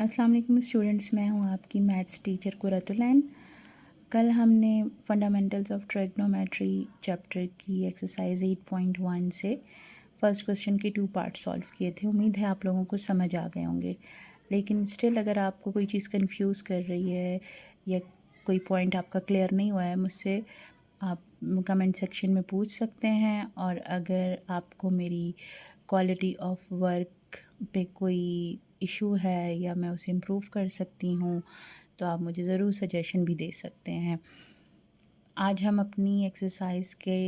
अस्सलाम वालेकुम स्टूडेंट्स, मैं हूं आपकी मैथ्स टीचर कुरतुलैन। कल हमने फंडामेंटल्स ऑफ ट्रिग्नोमेट्री चैप्टर की एक्सरसाइज 8.1 से फर्स्ट क्वेश्चन के 2 पार्ट सॉल्व किए थे। उम्मीद है आप लोगों को समझ आ गए होंगे, लेकिन स्टिल अगर आपको कोई चीज़ कंफ्यूज कर रही है या कोई पॉइंट आपका क्लियर नहीं हुआ है, मुझसे आप कमेंट सेक्शन में पूछ सकते हैं। और अगर आपको मेरी क्वालिटी ऑफ वर्क पे कोई इशू है या मैं उसे इम्प्रूव कर सकती हूँ, तो आप मुझे ज़रूर सजेशन भी दे सकते हैं। आज हम अपनी एक्सरसाइज के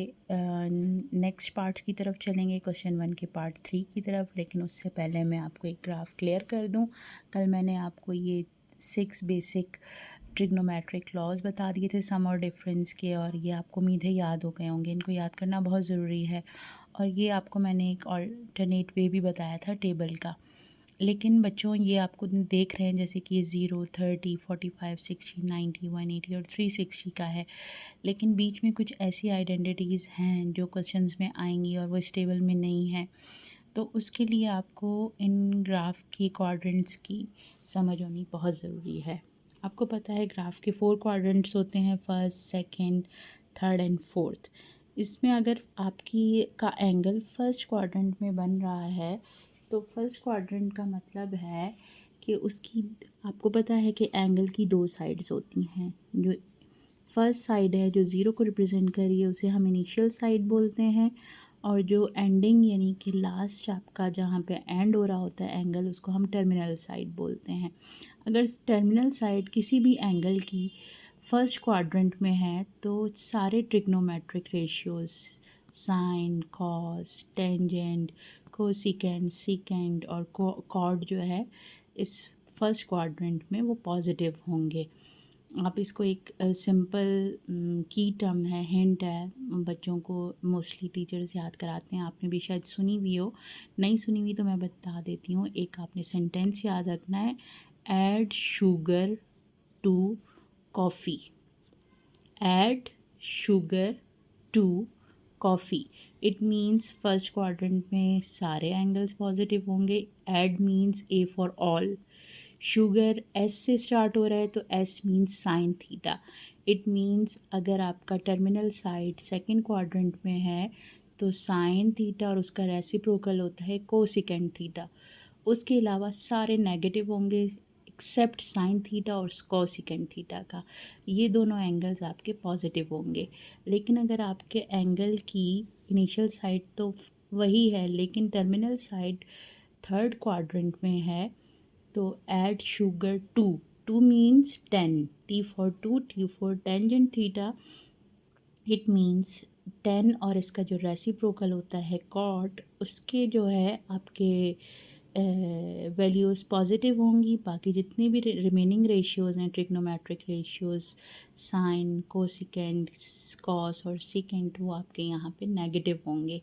नेक्स्ट पार्ट्स की तरफ चलेंगे, क्वेश्चन 1 के पार्ट 3 की तरफ। लेकिन उससे पहले मैं आपको एक ग्राफ क्लियर कर दूं। कल मैंने आपको ये 6 बेसिक ट्रिग्नोमेट्रिक लॉज बता दिए थे सम और डिफरेंस के, और ये आपको उम्मीद है याद हो गए होंगे। इनको याद करना बहुत ज़रूरी है। और ये आपको मैंने एक ऑल्टरनेट वे भी बताया था टेबल का। लेकिन बच्चों, ये आपको देख रहे हैं जैसे कि 0, 30, 45, 60, 90, 180 और 360 का है। लेकिन बीच में कुछ ऐसी आइडेंटिटीज़ हैं जो क्वेश्चंस में आएंगी और वो इस टेबल में नहीं है। तो उसके लिए आपको इन ग्राफ की क्वाड्रेंट्स की समझ होनी बहुत ज़रूरी है। आपको पता है ग्राफ के 4 क्वाड्रेंट्स होते हैं, first, second, third and fourth. इसमें अगर आपकी का एंगल फर्स्ट क्वाड्रेंट में बन रहा है, तो फर्स्ट क्वाड्रेंट का मतलब है कि उसकी, आपको पता है कि एंगल की 2 साइड्स होती हैं। जो फर्स्ट साइड है जो 0 को रिप्रेजेंट कर रही है, उसे हम इनिशियल साइड बोलते हैं। और जो एंडिंग यानी कि लास्ट आपका जहाँ पे एंड हो रहा होता है एंगल, उसको हम टर्मिनल साइड बोलते हैं। अगर टर्मिनल साइड किसी भी एंगल की फर्स्ट क्वाड्रेंट में है, तो सारे trigonometric ratios sine, cos, tangent, cosecant, secant और कॉड जो है इस फर्स्ट क्वाड्रेंट में वो पॉजिटिव होंगे। आप इसको एक सिंपल की टर्म है, हिंट है, बच्चों को मोस्टली टीचर्स याद कराते हैं। आपने भी शायद सुनी हुई हो, नहीं सुनी हुई तो मैं बता देती हूँ। एक आपने सेंटेंस याद रखना है, add sugar to coffee. Add sugar to coffee, it means first quadrant में सारे एंगल्स पॉजिटिव होंगे। Add means A for all. Sugar S से स्टार्ट हो रहा है, तो S means sine theta. It means अगर आपका टर्मिनल साइड सेकंड क्वाड्रेंट में है, तो साइन थीटा और उसका रेसिप्रोकल होता है कोसिकेंड थीटा। उसके अलावा सारे नेगेटिव होंगे एक्सेप्ट साइन थीटा और कोसिकेंड थीटा का। ये दोनों एंगल्स आपके पॉजिटिव होंगे। लेकिन अगर आपके एंगल की इनिशियल साइड तो वही है, लेकिन टर्मिनल साइड थर्ड क्वाड्रेंट में है, तो add sugar to, to means 10, T for to, T for tangent theta. It means 10 और इसका जो रेसिप्रोकल होता है कॉट, उसके जो है आपके वैल्यूज़ पॉजिटिव होंगी। बाकी जितने भी रिमेनिंग रेशियोज़ हैं trigonometric ratios, sine, cosecant, cos और सिकेंड, वो आपके यहाँ पे नेगेटिव होंगे।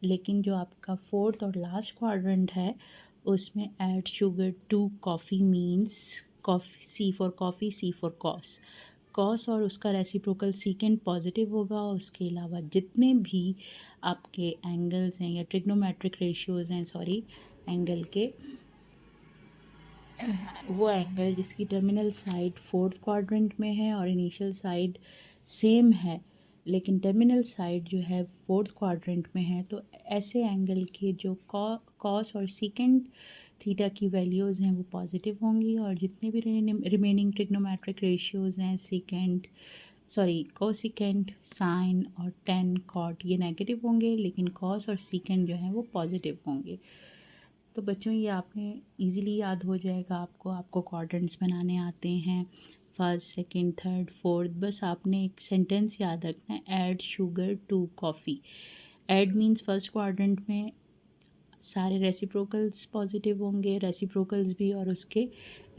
लेकिन जो आपका फोर्थ और लास्ट क्वाड्रेंट है, उसमें add sugar to coffee means coffee, C for coffee, C for cos. Cos और उसका रेसिप्रोकल सीकेंड पॉजिटिव होगा। उसके अलावा जितने भी आपके एंगल्स हैं या ट्रिग्नोमेट्रिक रेशियोज़ हैं, सॉरी, एंगल के, वो एंगल जिसकी टर्मिनल साइड फोर्थ क्वाड्रेंट में है और इनिशियल साइड सेम है, लेकिन टर्मिनल साइड जो है फोर्थ क्वाड्रेंट में है, तो ऐसे एंगल के जो कॉस और सीकेंड थीटा की वैल्यूज़ हैं वो पॉजिटिव होंगी। और जितने भी रिमेनिंग ट्रिग्नोमेट्रिक रेशियोज़ हैं, सीकेंड, सॉरी, कोसिकेंड, साइन और टेन, कॉट, ये नेगेटिव होंगे, लेकिन कॉस और सीकेंड जो है वो पॉजिटिव होंगे। तो बच्चों, ये आपने इजीली याद हो जाएगा। आपको क्वाड्रेंट्स बनाने आते हैं, फर्स्ट, सेकंड, थर्ड, फोर्थ। बस आपने एक सेंटेंस याद रखना है, add sugar to coffee. Add means first quadrant में सारे रेसिप्रोकल्स पॉजिटिव होंगे, रेसिप्रोकल्स भी और उसके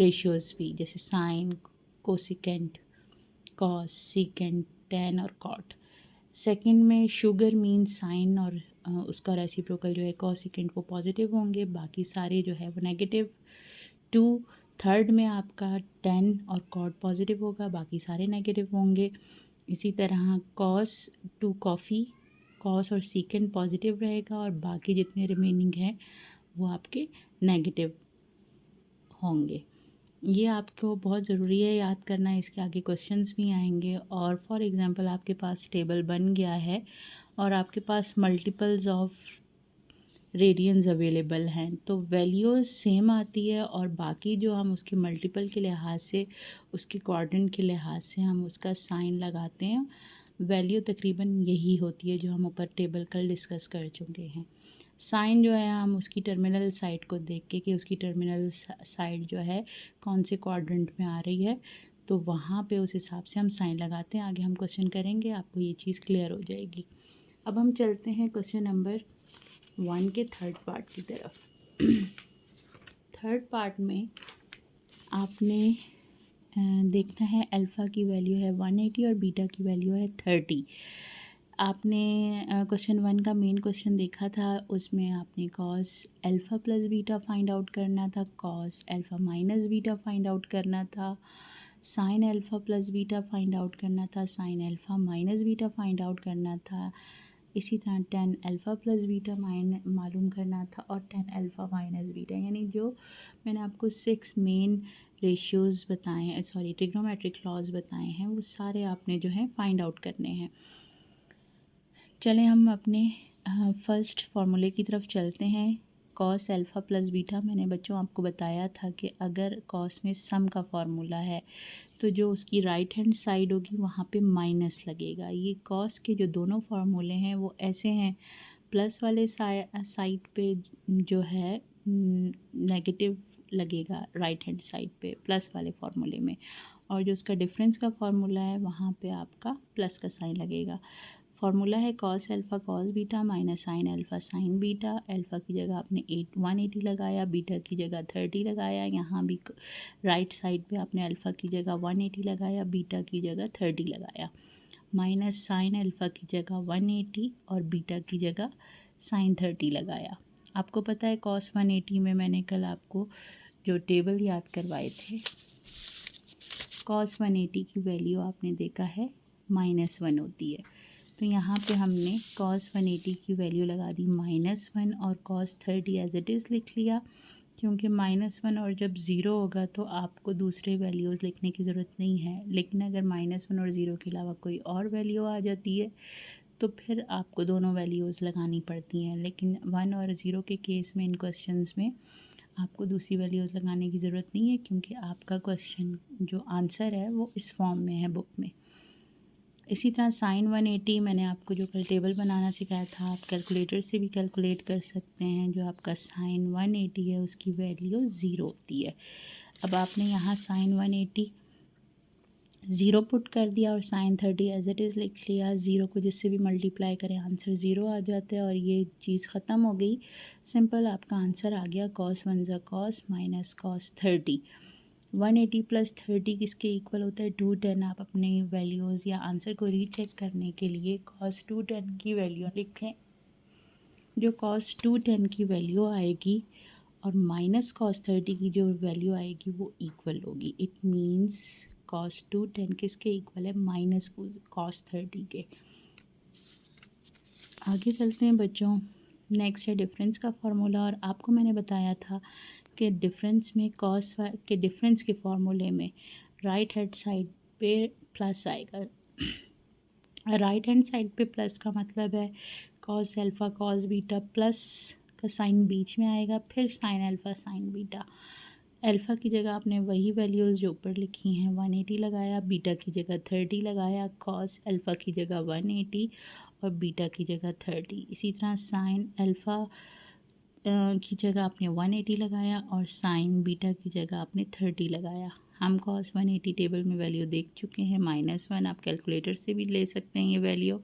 रेशियोज़ भी, जैसे sine, cosecant, cos, secant, tan और कॉट। सेकंड में शुगर मीन्स साइन और उसका रेसिप्रोकल जो है कोसिकेंट, वो पॉजिटिव होंगे, बाकी सारे जो है वो नेगेटिव। टू, थर्ड में आपका टेन और कॉट पॉजिटिव होगा, बाकी सारे नेगेटिव होंगे। इसी तरह कॉस टू कॉफ़ी, कॉस और सीकेंट पॉजिटिव रहेगा और बाकी जितने रिमेनिंग हैं वो आपके नेगेटिव होंगे। ये आपको बहुत ज़रूरी है याद करना, इसके आगे क्वेश्चंस भी आएंगे। और फॉर एग्ज़ाम्पल आपके पास टेबल बन गया है और आपके पास मल्टीपल्स ऑफ रेडियंस अवेलेबल हैं, तो वैल्यूज़ सेम आती है और बाकी जो हम उसके मल्टीपल के लिहाज से, उसके क्वाड्रेंट के लिहाज से हम उसका साइन लगाते हैं, वैल्यू तकरीबन यही होती है जो हम ऊपर टेबल कल डिस्कस कर चुके हैं। साइन जो है हम उसकी टर्मिनल साइड को देख के कि उसकी टर्मिनल साइड जो है कौन से क्वाड्रेंट में आ रही है, तो वहाँ पे उस हिसाब से हम साइन लगाते हैं। आगे हम क्वेश्चन करेंगे, आपको ये चीज़ क्लियर हो जाएगी। अब हम चलते हैं क्वेश्चन नंबर 1 के थर्ड पार्ट की तरफ। थर्ड पार्ट में आपने देखना है अल्फ़ा की वैल्यू है 180 और बीटा की वैल्यू है 30। आपने क्वेश्चन 1 का मेन क्वेश्चन देखा था, उसमें आपने cos alpha plus beta find out करना था, cos alpha minus beta find out करना था, sign alpha plus beta find out करना था, sine alpha minus beta find out करना था, इसी तरह टेन अल्फ़ा प्लस बीटा मालूम करना था और टेन अल्फ़ा माइनस बीटा, यानी जो मैंने आपको 6 मेन रेशियोज़ बताए हैं, सॉरी ट्रिग्नोमेट्रिक लॉज बताए हैं, वो सारे आपने जो है फाइंड आउट करने हैं। चलें हम अपने फर्स्ट फार्मूले की तरफ चलते हैं। कॉस अल्फ़ा प्लस बीटा, मैंने बच्चों आपको बताया था कि अगर कॉस में सम का फार्मूला है तो जो उसकी राइट हैंड साइड होगी वहाँ पे माइनस लगेगा। ये कॉस के जो दोनों फार्मूले हैं वो ऐसे हैं, प्लस वाले साइड पे जो है नेगेटिव लगेगा राइट हैंड साइड पे प्लस वाले फार्मूले में, और जो उसका डिफरेंस का फार्मूला है वहाँ पे आपका प्लस का साइन लगेगा। फार्मूला है cos alpha cos beta minus sine alpha sine beta. Alpha की जगह आपने 180 लगाया, बीटा की जगह 30 लगाया, यहाँ भी राइट साइड पे आपने अल्फ़ा की जगह 180 लगाया, बीटा की जगह 30 लगाया, माइनस साइन अल्फ़ा की जगह 180 और बीटा की जगह साइन 30 लगाया। आपको पता है कॉस 180 में मैंने कल आपको जो टेबल याद करवाए थे, कॉस 180 की वैल्यू आपने देखा है -1 होती है, तो यहाँ पे हमने कॉस 180 की वैल्यू लगा दी -1 और कॉस 30 एज इट इज़ लिख लिया, क्योंकि -1 और जब ज़ीरो होगा तो आपको दूसरे वैल्यूज़ लिखने की ज़रूरत नहीं है, लेकिन अगर -1 और ज़ीरो के अलावा कोई और वैल्यू आ जाती है तो फिर आपको दोनों वैल्यूज़ लगानी पड़ती हैं। लेकिन 1 और 0 के केस में इन क्वेश्चंस में आपको दूसरी वैल्यूज़ लगाने की ज़रूरत नहीं है, क्योंकि आपका क्वेश्चन जो आंसर है वो इस फॉर्म में है बुक में। इसी तरह साइन 180 मैंने आपको जो कल टेबल बनाना सिखाया था, आप कैलकुलेटर से भी कैलकुलेट कर सकते हैं। जो आपका साइन 180 है उसकी वैल्यू 0 होती है। अब आपने यहाँ साइन 180 ज़ीरो पुट कर दिया और साइन 30 एज इट इज़ लिख लिया। ज़ीरो को जिससे भी मल्टीप्लाई करें आंसर ज़ीरो आ जाता है और ये चीज़ ख़त्म हो गई। सिंपल आपका आंसर आ गया कॉस 1 ज़ा कॉस माइनस कॉस 30। 180 प्लस 30 किसके इक्वल होता है 210। आप अपने वैल्यूज़ या आंसर को रीचेक करने के लिए कॉस 210 की वैल्यू लिखें। जो कॉस 210 की वैल्यू आएगी और माइनस कॉस 30 की जो वैल्यू आएगी वो इक्वल होगी। इट मीन्स कॉस 210 किसके इक्वल है माइनस कॉस 30 के। आगे चलते हैं बच्चों, नेक्स्ट है डिफरेंस का फार्मूला। और आपको मैंने बताया था कि डिफरेंस में कॉस के डिफरेंस के फार्मूले में राइट हैंड साइड पे प्लस आएगा। राइट हैंड साइड पे प्लस का मतलब है cos alpha cos beta plus का साइन बीच में आएगा, फिर sign alpha sine beta. Alpha की जगह आपने वही वैल्यूज़ जो ऊपर लिखी हैं 180 लगाया, बीटा की जगह 30 लगाया, कॉस अल्फ़ा की जगह 180 और बीटा की जगह 30। इसी तरह साइन अल्फ़ा की जगह आपने 180 लगाया और साइन बीटा की जगह आपने 30 लगाया। हम कॉस 180 टेबल में वैल्यू देख चुके हैं -1। आप कैलकुलेटर से भी ले सकते हैं ये value.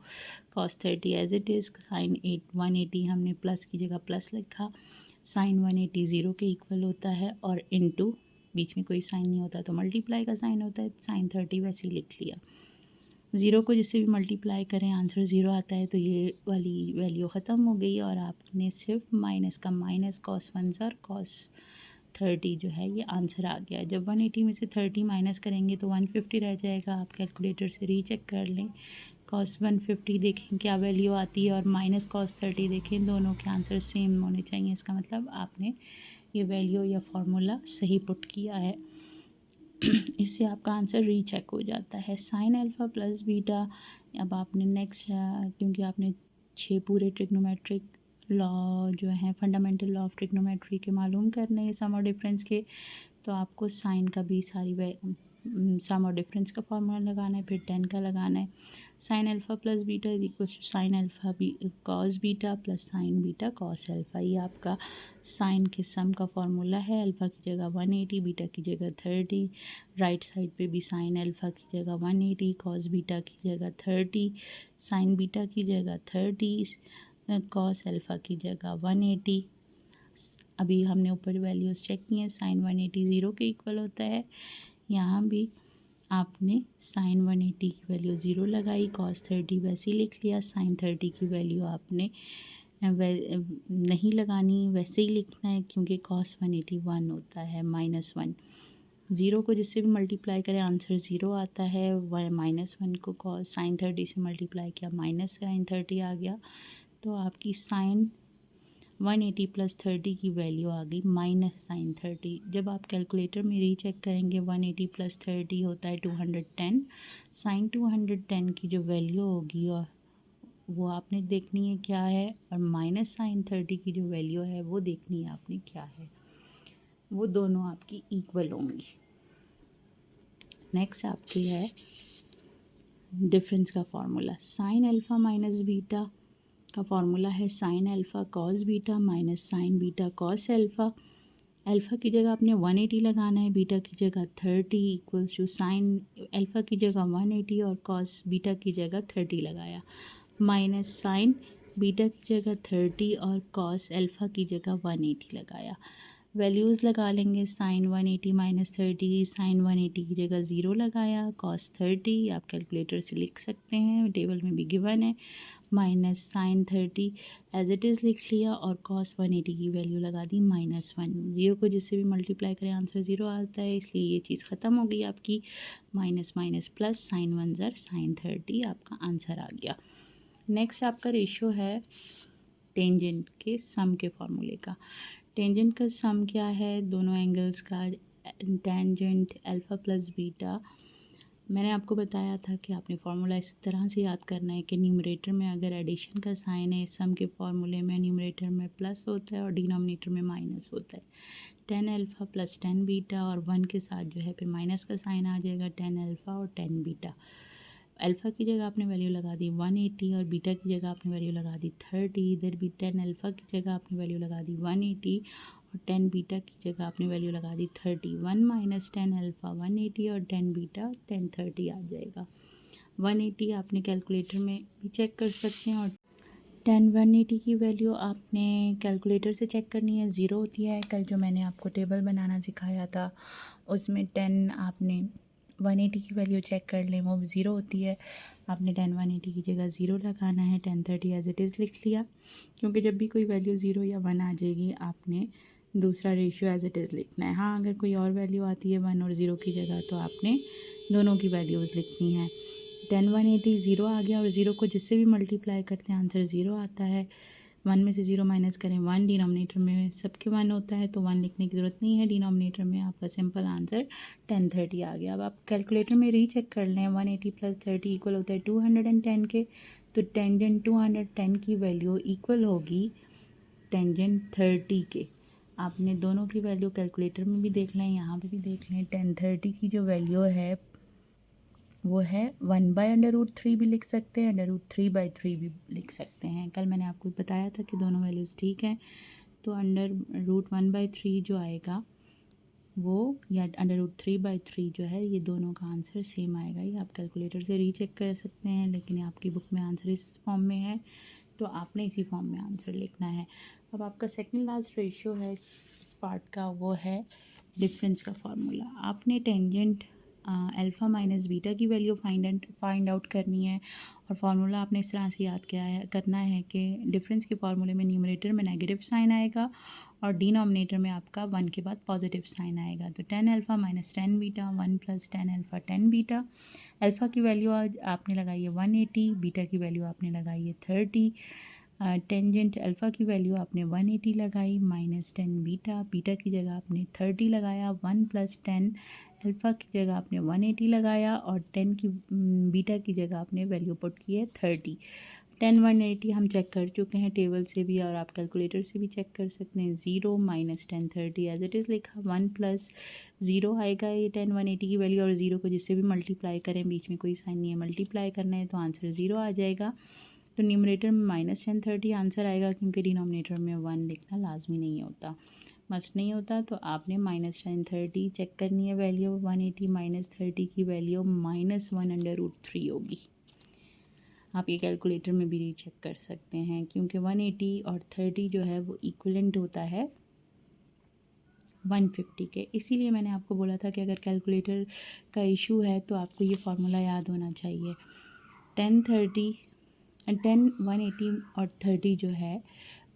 Cos 30 as it is, sine 180 हमने प्लस की जगह प्लस लिखा, साइन 180 ज़ीरो के इक्वल होता है और इनटू बीच में कोई साइन नहीं होता तो मल्टीप्लाई का साइन होता है, साइन 30 वैसे ही लिख लिया। ज़ीरो को जिससे भी मल्टीप्लाई करें आंसर ज़ीरो आता है, तो ये वाली वैल्यू ख़त्म हो गई और आपने सिर्फ माइनस का माइनस कॉस 1 और कॉस 30 जो है ये आंसर आ गया। जब 180 में से 30 माइनस करेंगे तो 150 रह जाएगा। आप कैलकुलेटर से रीचेक कर लें, कॉस 150 देखें क्या वैल्यू आती है और माइनस कॉस 30 देखें, दोनों के आंसर सेम होने चाहिए। इसका मतलब आपने ये वैल्यू या फार्मूला सही पुट किया है। इससे आपका आंसर रीचेक हो जाता है। साइन अल्फ़ा प्लस बीटा, अब आपने नेक्स्ट क्योंकि आपने 6 पूरे ट्रिग्नोमेट्रिक लॉ जो हैं फंडामेंटल लॉ ऑफ ट्रिग्नोमेट्री के मालूम करने हैं सम और डिफरेंस के, तो आपको साइन का भी सम और डिफरेंस का फार्मूला लगाना है, फिर 10 का लगाना है। Sine alpha plus beta is equal to sine alpha cos beta plus sine beta cos alpha. ये आपका साइन के सम का फार्मूला है। अल्फ़ा की जगह 180, बीटा की जगह 30, राइट साइड पे भी साइन अल्फ़ा की जगह 180, कॉस बीटा की जगह 30, साइन बीटा की जगह 30, कॉस अल्फ़ा की जगह 180। अभी हमने ऊपर वैल्यूज़ चेक की हैं, साइन 180 ज़ीरो के इक्वल होता है। यहाँ भी आपने साइन 180 की वैल्यू ज़ीरो लगाई, कॉस 30 वैसे ही लिख लिया, साइन 30 की वैल्यू आपने नहीं लगानी, वैसे ही लिखना है क्योंकि कॉस 180 1 होता है -1। ज़ीरो को जिससे भी मल्टीप्लाई करें आंसर ज़ीरो आता है। -1 को कॉस साइन 30 से मल्टीप्लाई किया माइनस साइन 30 आ गया, तो आपकी साइन 180 प्लस 30 की वैल्यू आ गई माइनस साइन 30। जब आप कैलकुलेटर में रीचेक करेंगे 180 प्लस 30 होता है 210। साइन 210 की जो वैल्यू होगी और वो आपने देखनी है क्या है, और माइनस साइन 30 की जो वैल्यू है वो देखनी है आपने क्या है। वो दोनों आपकी इक्वल होंगी। नेक्स्ट आपकी है डिफरेंस का formula. Sine alpha minus beta का फार्मूला है sine alpha cos beta minus sign beta cos alpha. Alpha की जगह आपने 180 लगाना है, बीटा की जगह 30 इक्वल्स टू साइन अल्फ़ा की जगह 180 और कॉस बीटा की जगह 30 लगाया, माइनस साइन बीटा की जगह 30 और कॉस अल्फ़ा की जगह 180 लगाया। वैल्यूज़ लगा लेंगे, साइन 180 माइनस 30, साइन 180 की जगह ज़ीरो लगाया, कॉस 30 आप कैलकुलेटर से लिख सकते हैं, टेबल में भी गिवन है, minus sine 30 as it is लिख लिया और कॉस 180 की वैल्यू लगा दी -1। ज़ीरो को जिससे भी मल्टीप्लाई करें आंसर ज़ीरो आता है, इसलिए ये चीज़ ख़त्म हो गई आपकी। माइनस माइनस प्लस, साइन 1 ज़र साइन 30 आपका आंसर आ गया। नेक्स्ट आपका रेशियो है टेंजेंट के सम के फॉर्मूले का। टेंजेंट का सम क्या है, दोनों एंगल्स का टेंजेंट अल्फ़ा प्लस बीटा। मैंने आपको बताया था कि आपने फार्मूला इस तरह से याद करना है कि न्यूमरेटर में अगर एडिशन का साइन है, सम के फार्मूले में न्यूमरेटर में प्लस होता है और डिनोमिनेटर में माइनस होता है। 10 अल्फ़ा प्लस 10 बीटा और 1 के साथ जो है फिर माइनस का साइन आ जाएगा, 10 अल्फ़ा और 10 बीटा। अल्फ़ा की जगह आपने वैल्यू लगा दी 180 और बीटा की जगह आपने वैल्यू लगा दी 30। इधर भी 10 अल्फ़ा की जगह आपने वैल्यू लगा दी 180 और 10 बीटा की जगह आपने वैल्यू लगा दी 30। 1 माइनस 10 अल्फ़ा 180 और 10 बीटा 10 30 आ जाएगा। 180 आपने कैलकुलेटर में भी चेक कर सकते हैं और 10 180 की वैल्यू आपने कैलकुलेटर से चेक करनी है, ज़ीरो होती है। कल जो मैंने आपको टेबल बनाना सिखाया था उसमें 10 आपने 180 की वैल्यू चेक कर लें, वो ज़ीरो होती है। आपने 10 180 की जगह ज़ीरो लगाना है, 10 30 एज इट इज़ लिख लिया, क्योंकि जब भी कोई वैल्यू ज़ीरो या 1 आ जाएगी आपने दूसरा रेशियो एज इट इज़ लिखना है। हाँ, अगर कोई और वैल्यू आती है 1 और 0 की जगह तो आपने दोनों की वैल्यूज़ लिखनी है। 10 180 ज़ीरो आ गया और ज़ीरो को जिससे भी मल्टीप्लाई करते हैं आंसर ज़ीरो आता है। 1 में से 0 माइनस करें 1, डिनोमिनेटर में सबके 1 होता है तो 1 लिखने की ज़रूरत नहीं है, डिनोमिनेटर में आपका सिंपल आंसर 10 30 आ गया। अब आप कैलकुलेटर में रीचेक कर लें, 180 प्लस 30 इक्वल होता है 210 के, तो टेंजेंट 210 की वैल्यू इक्वल होगी टेंजेंट 30 के। आपने दोनों की वैल्यू कैलकुलेटर में भी देख लें, यहाँ पे भी देख लें। 10 30 की जो वैल्यू है वो है 1/√3 भी लिख सकते हैं, √3/3 भी लिख सकते हैं। कल मैंने आपको बताया था कि दोनों वैल्यूज़ ठीक हैं, तो √1/3 जो आएगा वो या √3/3 जो है, ये दोनों का आंसर सेम आएगा। ये आप कैलकुलेटर से रीचेक कर सकते हैं, लेकिन आपकी बुक में आंसर इस फॉर्म में है तो आपने इसी फॉर्म में आंसर लिखना है। अब आपका सेकंड लास्ट रेशियो है इस पार्ट का, वो है डिफरेंस का फार्मूला। आपने टेंजेंट अल्फ़ा माइनस बीटा की वैल्यू फाइंड आउट करनी है और फार्मूला आपने इस तरह से याद करना है कि डिफरेंस के फार्मूले में न्यूमरेटर में नेगेटिव साइन आएगा और डिनोमिनेटर में आपका 1 के बाद पॉजिटिव साइन आएगा। तो 10 alpha minus 10 beta, 1 plus 10 alpha 10 beta. Alpha की वैल्यू आज आपने लगाई है 180, बीटा की वैल्यू आपने लगाई है 30। टेंजेंट अल्फ़ा की वैल्यू आपने 180 लगाई माइनस 10 बीटा, बीटा की जगह आपने 30 लगाया। 1 प्लस 10 अल्फ़ा की जगह आपने 180 लगाया और 10 की बीटा की जगह आपने वैल्यू पुट की है 30। 10 180 हम चेक कर चुके हैं टेबल से भी और आप कैलकुलेटर से भी चेक कर सकते हैं। 0 माइनस 10 30 एज इट इज़ लिखा, 1 प्लस 0 आएगा ये 10 180 की वैल्यू, और 0 को जिससे भी मल्टीप्लाई करें, बीच में कोई साइन नहीं है, मल्टीप्लाई करना है तो आंसर 0 आ जाएगा। तो न्यूमरेटर में माइनस 10 30 आंसर आएगा, क्योंकि डिनोमिनेटर में 1 लिखना लाजमी नहीं होता, मस्ट नहीं होता। तो आपने माइनस 10 30 चेक करनी है वैल्यू। 180 माइनस 30 की वैल्यू -1/√3 होगी। आप ये कैलकुलेटर में भी रीचेक कर सकते हैं, क्योंकि 180 और 30 जो है वो इक्विवेलेंट होता है 150 के। इसीलिए मैंने आपको बोला था कि अगर कैलकुलेटर का इशू है तो आपको ये फार्मूला याद होना चाहिए। 10 30 10 180 और 30 जो है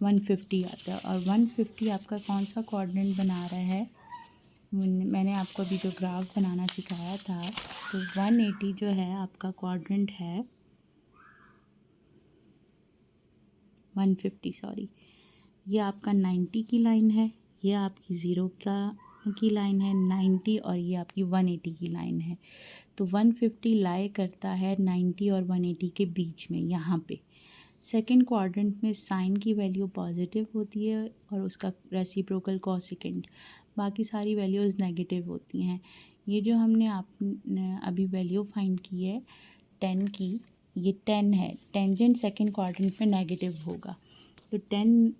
150 आता है, और 150 आपका कौन सा क्वाड्रेंट बना रहा है। मैंने आपको अभी जो ग्राफ बनाना सिखाया था, तो 180 जो है आपका क्वाड्रेंट है 150 सॉरी, ये आपका 90 की लाइन है, ये आपकी 0 की लाइन है 90, और ये आपकी 180 की लाइन है। तो 150 लाई करता है 90 और 180 के बीच में यहाँ पे। सेकंड क्वाड्रेंट में साइन की वैल्यू पॉजिटिव होती है और उसका रेसिप्रोकल कोसेकेंट, बाकी सारी वैल्यूज़ नेगेटिव होती हैं। ये जो हमने अभी वैल्यू फाइंड की है 10 की, ये 10 है, टेंजेंट सेकंड क्वाड्रेंट में नेगेटिव होगा। तो 10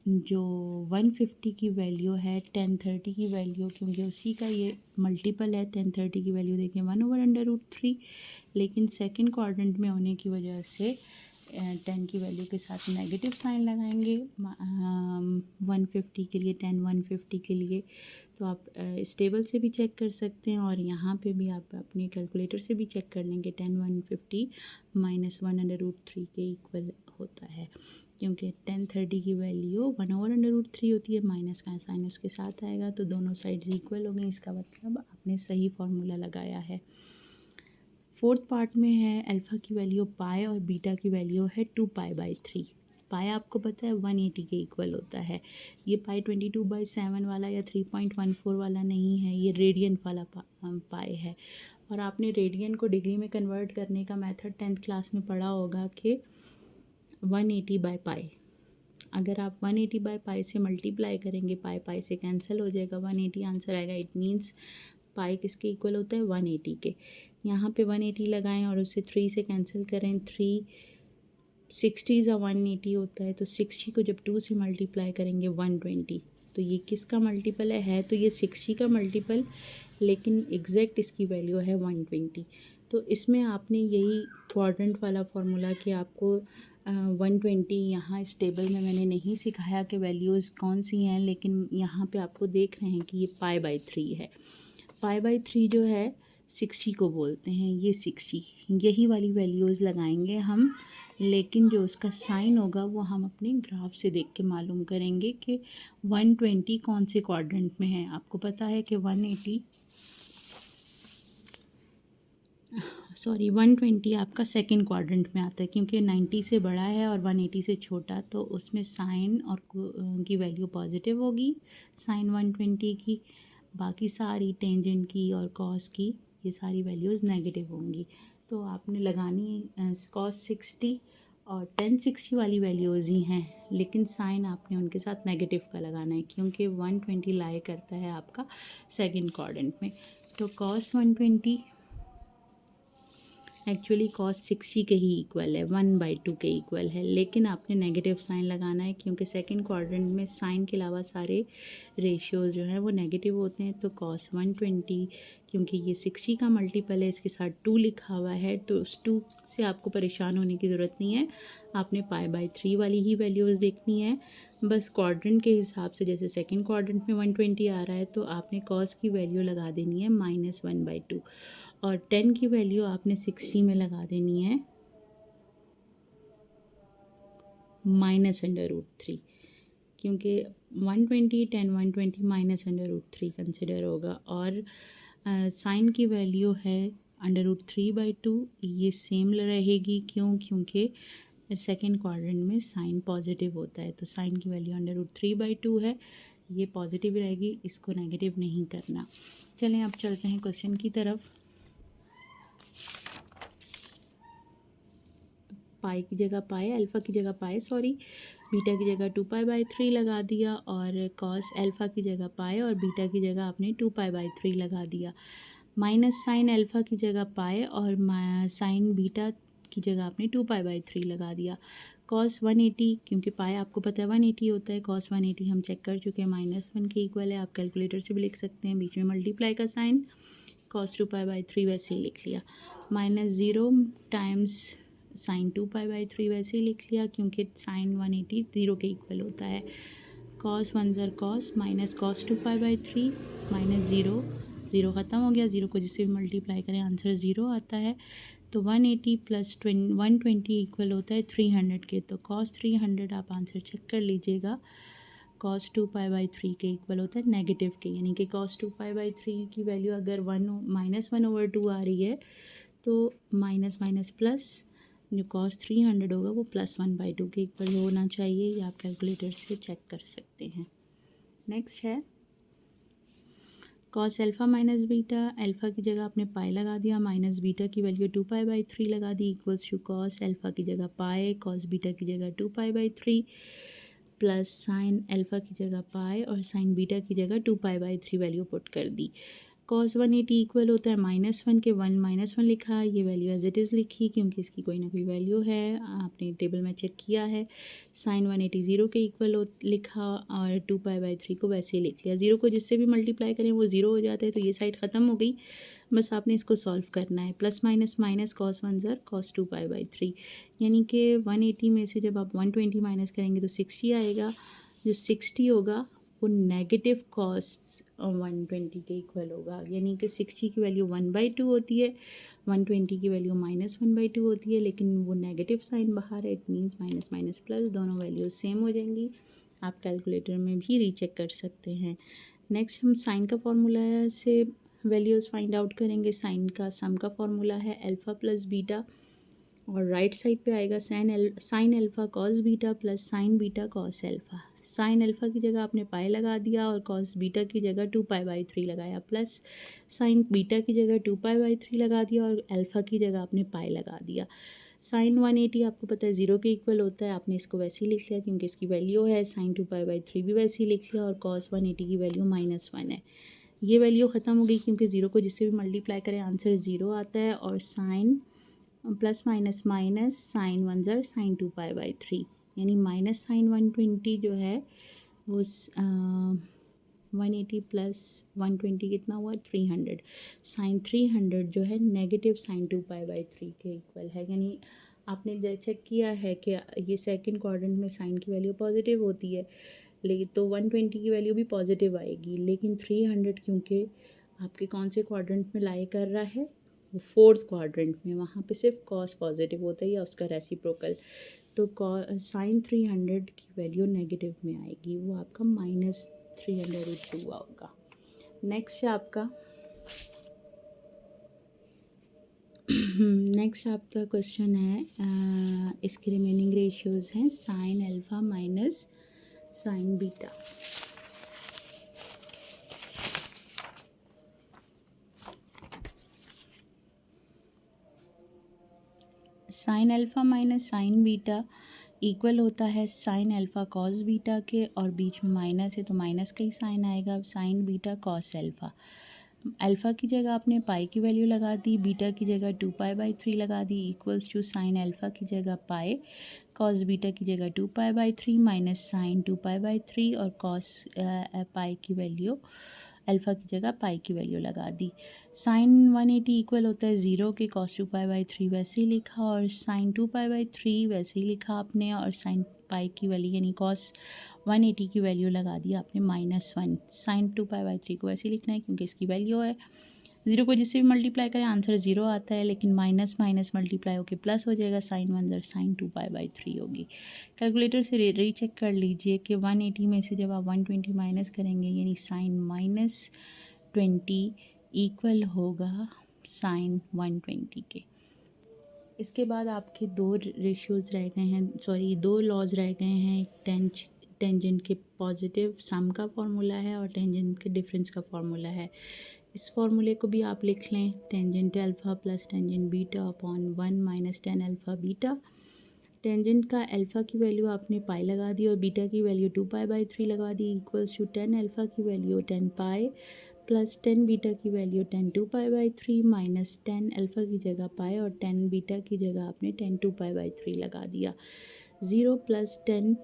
जो 150 की वैल्यू है 10 30 की वैल्यू, क्योंकि उसी का ये मल्टीपल है, 10 30 की वैल्यू देखें 1/√3, लेकिन सेकंड क्वाड्रेंट में होने की वजह से 10 की वैल्यू के साथ नेगेटिव साइन लगाएंगे 150 के लिए, 10 150 के लिए। तो आप इस टेबल से भी चेक कर सकते हैं, और यहाँ पे भी आप अपने कैलकुलेटर से भी चेक कर लेंगे। 10 150 माइनस 1/√3 के इक्वल होता है, क्योंकि 10 30 की वैल्यू 1/√3 होती है, माइनस का साइन उसके साथ आएगा, तो दोनों साइड्स इक्वल हो गई। इसका मतलब आपने सही फार्मूला लगाया है। फोर्थ पार्ट में है अल्फ़ा की वैल्यू पाई और बीटा की वैल्यू है 2π/3। पाई आपको पता है 180 के इक्वल होता है। ये पाई 22/7 वाला या 3.14 वाला नहीं है, ये रेडियन वाला पाई है। और आपने रेडियन को डिग्री में कन्वर्ट करने का मेथड 10th क्लास में पढ़ा होगा कि 180/पाई। अगर आप 180/पाई से मल्टीप्लाई करेंगे, पाई से कैंसिल हो जाएगा, 180 आंसर आएगा। इट मीन्स पाई किसके इक्वल होता है 180 के। यहाँ पे 180 लगाएं और उसे 3 से कैंसिल करें, 3 60 ज़ा 180 होता है, तो 60 को जब 2 से मल्टीप्लाई करेंगे 120। तो ये किसका मल्टीपल है तो ये 60 का मल्टीपल, लेकिन एग्जैक्ट इसकी वैल्यू है 120। तो इसमें आपने यही क्वाड्रेंट वाला फार्मूला कि आपको 120 यहाँ इस टेबल में मैंने नहीं सिखाया कि वैल्यूज़ कौन सी हैं, लेकिन यहाँ पे आपको देख रहे हैं कि ये π/3 है। π/3 जो है 60 को बोलते हैं, ये 60 यही वाली वैल्यूज़ लगाएंगे हम, लेकिन जो उसका साइन होगा वो हम अपने ग्राफ से देख के मालूम करेंगे कि 120 कौन से क्वाड्रेंट में है। आपको पता है कि 120 आपका सेकंड क्वाड्रेंट में आता है, क्योंकि 90 से बड़ा है और 180 से छोटा, तो उसमें साइन और की वैल्यू पॉजिटिव होगी, साइन 120 की। बाकी सारी टेंजेंट की और कॉस की ये सारी वैल्यूज़ नेगेटिव होंगी। तो आपने लगानी कॉस 60 और टेन 60 वाली वैल्यूज़ ही हैं, लेकिन साइन आपने उनके साथ नेगेटिव का लगाना है, क्योंकि 120 लाई करता है आपका सेकंड क्वाड्रेंट में। तो कॉस 120 एक्चुअली कॉस 60 के ही इक्वल है, 1/2 के इक्वल है, लेकिन आपने नेगेटिव साइन लगाना है, क्योंकि सेकंड क्वाड्रेंट में साइन के अलावा सारे रेशियोज़ जो हैं वो नेगेटिव होते हैं। तो कॉस 120, क्योंकि ये 60 का मल्टीपल है, इसके साथ 2 लिखा हुआ है, तो उस 2 से आपको परेशान होने की ज़रूरत नहीं है। आपने π/3 वाली ही वैल्यूज़ देखनी है। बस क्वाड्रेंट के हिसाब से, जैसे सेकंड क्वाड्रेंट में 120 आ रहा है, तो आपने कॉस की वैल्यू लगा देनी है -1/2, और 10 की वैल्यू आपने 60 में लगा देनी है -√3, क्योंकि 120 10 120 -√3 कंसिडर होगा। और साइन की वैल्यू है √3/2, ये सेम रहेगी। क्योंकि सेकेंड क्वाड्रेंट में साइन पॉजिटिव होता है, तो साइन की वैल्यू √3/2 है। ये पॉजिटिव रहेगी, इसको नेगेटिव नहीं करना। चलें अब चलते हैं क्वेश्चन की तरफ। पाई की जगह पाई, अल्फ़ा की जगह पाई सॉरी, बीटा की जगह 2π/3 लगा दिया, और कॉस अल्फ़ा की जगह पाई और बीटा की जगह आपने 2π/3 लगा दिया। माइनस साइन अल्फ़ा की जगह पाई और साइन बीटा की जगह आपने 2π/3 लगा दिया। कॉस 180, क्योंकि पाई आपको पता है 180 होता है, कॉस 180 हम चेक कर चुके हैं, -1 के इक्वल है। आप कैलकुलेटर से भी लिख सकते हैं, बीच में मल्टीप्लाई का साइन, कॉस 2π/3 वैसे ही लिख लिया। -0 टाइम्स साइन 2π/3 वैसे ही लिख लिया, क्योंकि साइन 180 0 के इक्वल होता है। कॉस 1 ज़र कॉस, माइनस कॉस 2π/3 -0, 0 ख़त्म हो गया, 0 को जिससे भी मल्टीप्लाई करें आंसर 0 आता है। तो 180 + 120 इक्वल होता है 300 के। तो कॉस 300 आप आंसर चेक कर लीजिएगा, कॉस 2π/3 के इक्वल होता है नेगेटिव के, यानी कि कॉस 2π/3 की वैल्यू अगर -1/2 आ रही है तो माइनस माइनस प्लस, जो कॉस 300 होगा वो +1/2 के इक्वल होना चाहिए। ये आप कैलकुलेटर से चेक कर सकते हैं। नेक्स्ट है cos alpha minus beta, alpha की जगह आपने पाई लगा दिया, माइनस बीटा की वैल्यू 2π/3 लगा दी, इक्वल्स टू कॉस अल्फ़ा की जगह पाई, कॉस बीटा की जगह 2π/3 प्लस साइन अल्फ़ा की जगह पाई और साइन बीटा की जगह 2π/3 वैल्यू पुट कर दी। कॉस 180 इक्वल होता है -1 के, 1 -1 लिखा, ये वैल्यू एज इट इज़ लिखी क्योंकि इसकी कोई ना कोई वैल्यू है, आपने टेबल में चेक किया है। साइन 180 0 के इक्वल लिखा और 2π/3 को वैसे ही लिख लिया। 0 को जिससे भी मल्टीप्लाई करें वो 0 हो जाता है, तो ये साइड ख़त्म हो गई, बस आपने इसको सॉल्व करना है। प्लस माइनस माइनस कॉस 1 ज़र कॉस 2π/3, यानी कि 180 में से जब आप 120 माइनस करेंगे तो 60 आएगा, जो 60 होगा वो नेगेटिव कॉस 120 के इक्वल होगा, यानी कि 60 की वैल्यू 1/2 होती है, 120 की वैल्यू -1/2 होती है, लेकिन वो नेगेटिव साइन बाहर है, it means minus minus plus, दोनों वैल्यूज सेम हो जाएंगी। आप कैलकुलेटर में भी रीचेक कर सकते हैं। नेक्स्ट हम साइन का फॉर्मूला से वैल्यूज़ फाइंड आउट करेंगे। साइन का सम का फॉर्मूला है अल्फ़ा प्लस बीटा, और राइट साइड पे आएगा sign alpha cos beta plus sine beta cos alpha. Sine alpha की जगह आपने पाई लगा दिया और कॉस बीटा की जगह 2π/3 लगाया, प्लस साइन बीटा की जगह 2π/3 लगा दिया और अल्फ़ा की जगह आपने पाई लगा दिया। साइन 180 आपको पता है 0 के इक्वल होता है, आपने इसको वैसे ही लिख लिया क्योंकि इसकी वैल्यू है। साइन 2π/3 भी वैसे ही लिख लिया, और कॉस 180 की वैल्यू -1 है। ये वैल्यू ख़त्म हो गई क्योंकि 0 को जिससे भी मल्टीप्लाई करें आंसर 0 आता है, और sine plus minus minus sine 1 ज़र साइन 2π/3, यानी माइनस साइन 120 जो है वो 180 प्लस 120 कितना हुआ 300, साइन 300 जो है नेगेटिव साइन 2π/3 के इक्वल है। यानी आपने चेक किया है कि ये सेकंड क्वाड्रेंट में साइन की वैल्यू पॉजिटिव होती है, लेकिन तो 120 की वैल्यू भी पॉजिटिव आएगी, लेकिन 300 क्योंकि आपके कौन से क्वाड्रेंट में लाई कर रहा है, वो फोर्थ क्वाड्रेंट में, वहाँ पे सिर्फ कॉस पॉजिटिव होता है या उसका रेसिप्रोकल, तो साइन 300 की वैल्यू नेगेटिव में आएगी, वो आपका -302 होगा। नेक्स्ट आपका क्वेश्चन है, इसके रिमेनिंग रेशियोज़ हैं sine alpha minus sign beta. Sine alpha minus sign beta equal होता है साइन अल्फ़ा कॉस बीटा के, और बीच में माइनस है तो माइनस का ही साइन आएगा, sign beta cos alpha. Alpha की जगह आपने पाई की वैल्यू लगा दी, बीटा की जगह 2π/3 लगा दी, इक्वल्स टू साइन अल्फ़ा की जगह पाई, कॉस बीटा की जगह 2π/3 माइनस साइन 2π/3, और कॉस पाई की वैल्यू अल्फ़ा की जगह पाई की वैल्यू लगा दी। साइन 180 इक्वल होता है 0 के, कॉस 2π/3 वैसे ही लिखा, और साइन 2π/3 वैसे ही लिखा आपने, और साइन पाई की वैल्यू यानी कॉस 180 की वैल्यू लगा दी आपने -1। साइन 2π/3 को वैसे ही लिखना है क्योंकि इसकी वैल्यू है। 0 को जिससे भी मल्टीप्लाई करें आंसर 0 आता है, लेकिन माइनस माइनस मल्टीप्लाई होकर प्लस हो जाएगा, साइन 1 ज़र साइन 2π/3 होगी। कैलकुलेटर से रीचेक कर लीजिए कि 180 में से जब आप 120 माइनस करेंगे, यानी साइन -20 इक्वल होगा साइन 120 के। इसके बाद आपके दो रेशियोज़ रह गए हैं, दो लॉज रह गए हैं, टेंजेंट के पॉजिटिव सम का फॉर्मूला है और टेंजेंट के डिफरेंस का फॉर्मूला है। इस फॉर्मूले को भी आप लिख लें, tangent alpha plus tangent beta upon 1 minus tan alpha beta. Tangent का अल्फ़ा की वैल्यू आपने पाई लगा दी और बीटा की वैल्यू 2π/3 लगा दी, इक्वल्स टू 10 अल्फ़ा की वैल्यू 10 पाई प्लस 10 बीटा की वैल्यू 10 2π/3 माइनस 10 अल्फ़ा की जगह पाई और 10 बीटा की जगह आपने 10 2π/3 लगा दिया। 0 प्लस 10,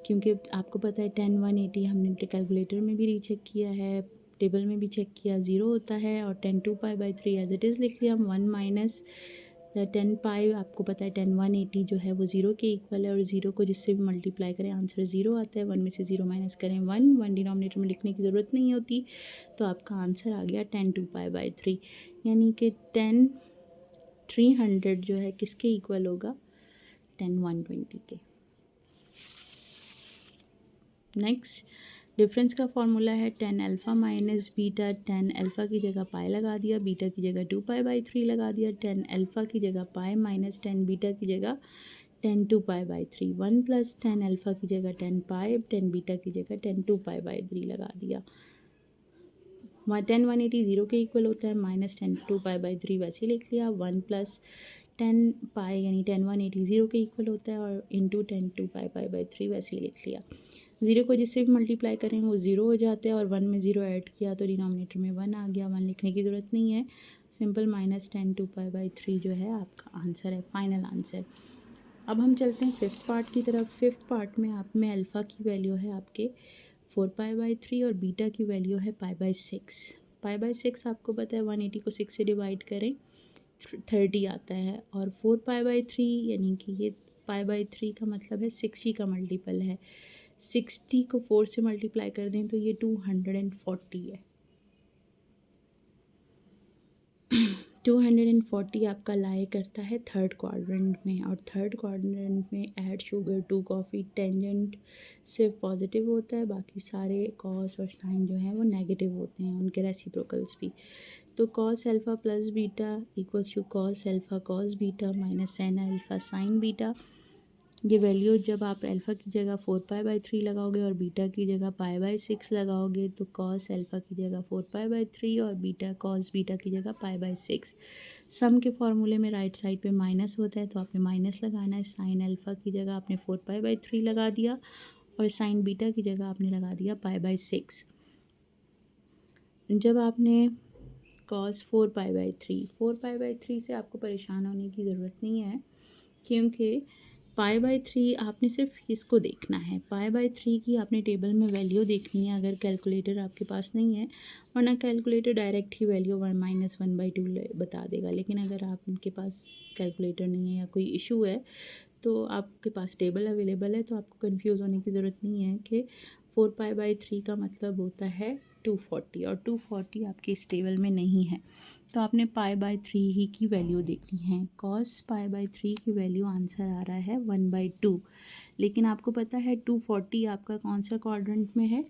क्योंकि आपको पता है 10 180 हमने कैलकुलेटर में भी रीचेक किया है, टेबल में भी चेक किया, 0 होता है और 10 2π/3 एज इट इज़ लिख लिया। 1 माइनस 10 पाई, आपको पता है 10 180 जो है वो 0 के इक्वल है और 0 को जिससे भी मल्टीप्लाई करें आंसर 0 आता है। 1 में से 0 माइनस करें 1 डिनोमिनेटर में लिखने की ज़रूरत नहीं होती, तो आपका आंसर आ गया 10 2π/3, यानी कि 10 300 जो है किसके इक्वल होगा, 10 120 के। नेक्स्ट, डिफरेंस का फॉर्मूला है 10 अल्फ़ा माइनस बीटा। 10 अल्फ़ा की जगह पाई लगा दिया, बीटा की जगह 2π/3 लगा दिया। 10 अल्फ़ा की जगह पाई माइनस 10 बीटा की जगह 10 2π/3। 1 प्लस 10 अल्फ़ा की जगह 10 पाई, 10 बीटा की जगह 10 2π/3 लगा दिया। 10 180 0 के इक्वल होता है, माइनस 10 2π/3 वैसे लिख लिया। 1 प्लस 10 पाई यानी 10 180 0 के इक्वल होता है और इंटू 10 2π/3 वैसे ही लिख लिया। 0 को जिससे भी मल्टीप्लाई करें वो 0 हो जाता है और 1 में 0 ऐड किया तो डिनोमिनेटर में 1 आ गया। 1 लिखने की ज़रूरत नहीं है, सिंपल माइनस 10 2π/3 जो है आपका आंसर है, फाइनल आंसर। अब हम चलते हैं फिफ्थ पार्ट की तरफ। फिफ्थ पार्ट में आप में अल्फ़ा की वैल्यू है आपके 4π/3 और बीटा की वैल्यू है π/6। π/6 आपको पता है 180 को 6 से डिवाइड करें 30 आता है और 4π/3 यानी कि ये π/3 का मतलब है 60 का मल्टीपल है। 60 को 4 से मल्टीप्लाई कर दें तो ये 240 है। 240 आपका लाई करता है थर्ड क्वाड्रेंट में और थर्ड क्वाड्रेंट में add sugar to coffee tangent सिर्फ पॉजिटिव होता है, बाकी सारे कॉस और साइन जो हैं वो नेगेटिव होते हैं, उनके रेसिप्रोकल्स भी। तो cos alpha plus beta equals to cos alpha cos beta minus sine alpha sine beta. ये वैल्यू जब आप अल्फ़ा की जगह 4π/3 लगाओगे और बीटा की जगह π/6 लगाओगे तो कॉस अल्फ़ा की जगह 4π/3 और बीटा कॉस बीटा की जगह π/6। सम के फॉर्मूले में राइट साइड पे माइनस होता है तो आपने माइनस लगाना है। साइन अल्फ़ा की जगह आपने 4π/3 लगा दिया और साइन बीटा की जगह आपने लगा दिया π/6। जब आपने कॉस 4π/3 से आपको परेशान होने की ज़रूरत नहीं है, क्योंकि π/3 आपने सिर्फ इसको देखना है। π/3 की आपने टेबल में वैल्यू देखनी है अगर कैलकुलेटर आपके पास नहीं है, वरना कैलकुलेटर डायरेक्ट ही वैल्यू 1-1/2 बता देगा। लेकिन अगर आपके पास कैलकुलेटर नहीं है या कोई इशू है तो आपके पास टेबल अवेलेबल है, तो आपको कंफ्यूज होने की ज़रूरत नहीं है कि 4π/3 का मतलब होता है 240 और 240 आपके इस टेबल में नहीं है, तो आपने π/3 ही की वैल्यू देखनी है। कॉस π/3 की वैल्यू आंसर आ रहा है 1/2, लेकिन आपको पता है 240 आपका कौन सा क्वाड्रेंट में है,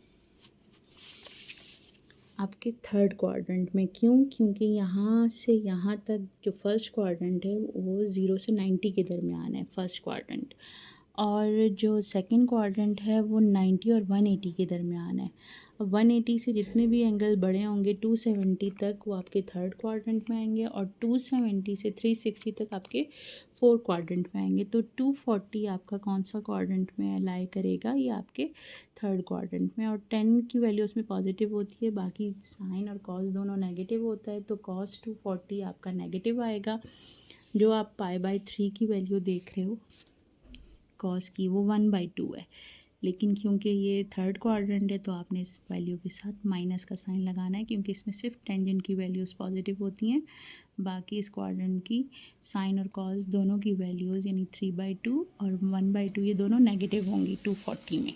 आपके थर्ड क्वाड्रेंट में। क्यों? क्योंकि यहाँ से यहाँ तक जो फर्स्ट क्वाड्रेंट है वो 0 से 90 के दरमियान है फर्स्ट क्वाड्रेंट, और जो सेकंड क्वाड्रेंट है वो 90 और 180 के दरमियान है। अब 180 से जितने भी एंगल बड़े होंगे 270 तक वो आपके थर्ड क्वाड्रेंट में आएंगे और 270 से 360 तक आपके फोर्थ क्वाड्रेंट में आएंगे। तो 240 आपका कौन सा क्वाड्रेंट में लाई करेगा, ये आपके थर्ड क्वाड्रेंट में। और 10 की वैल्यू उसमें पॉजिटिव होती है, बाकी साइन और कॉस दोनों नेगेटिव होता है, तो कॉस 240 आपका नेगेटिव आएगा। जो आप π/3 की वैल्यू देख रहे हो कॉस की वो 1/2 है, लेकिन क्योंकि ये थर्ड क्वाड्रेंट है तो आपने इस वैल्यू के साथ माइनस का साइन लगाना है, क्योंकि इसमें सिर्फ टेंजेंट की वैल्यूज़ पॉजिटिव होती हैं, बाकी इस क्वाड्रेंट की साइन और कॉस दोनों की वैल्यूज़ यानी 3/2 और 1/2 ये दोनों नेगेटिव होंगी 240 में।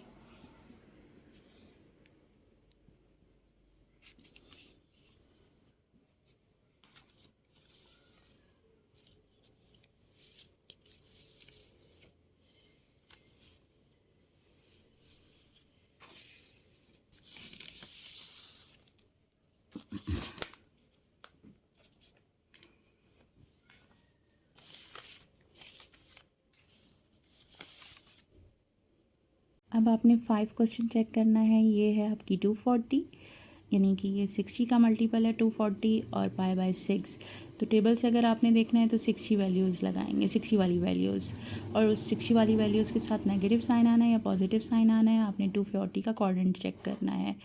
अब आपने 5 क्वेश्चन चेक करना है। ये है आपकी 240, यानी कि ये 60 का मल्टीपल है 240 और पाई बाय 6। तो टेबल से अगर आपने देखना है तो 60 वैल्यूज़ लगाएंगे, 60 वाली वैल्यूज़, और उस 60 वाली वैल्यूज़ के साथ नेगेटिव साइन आना है या पॉजिटिव साइन आना है। आपने 240 का क्वाड्रेंट चेक करना है।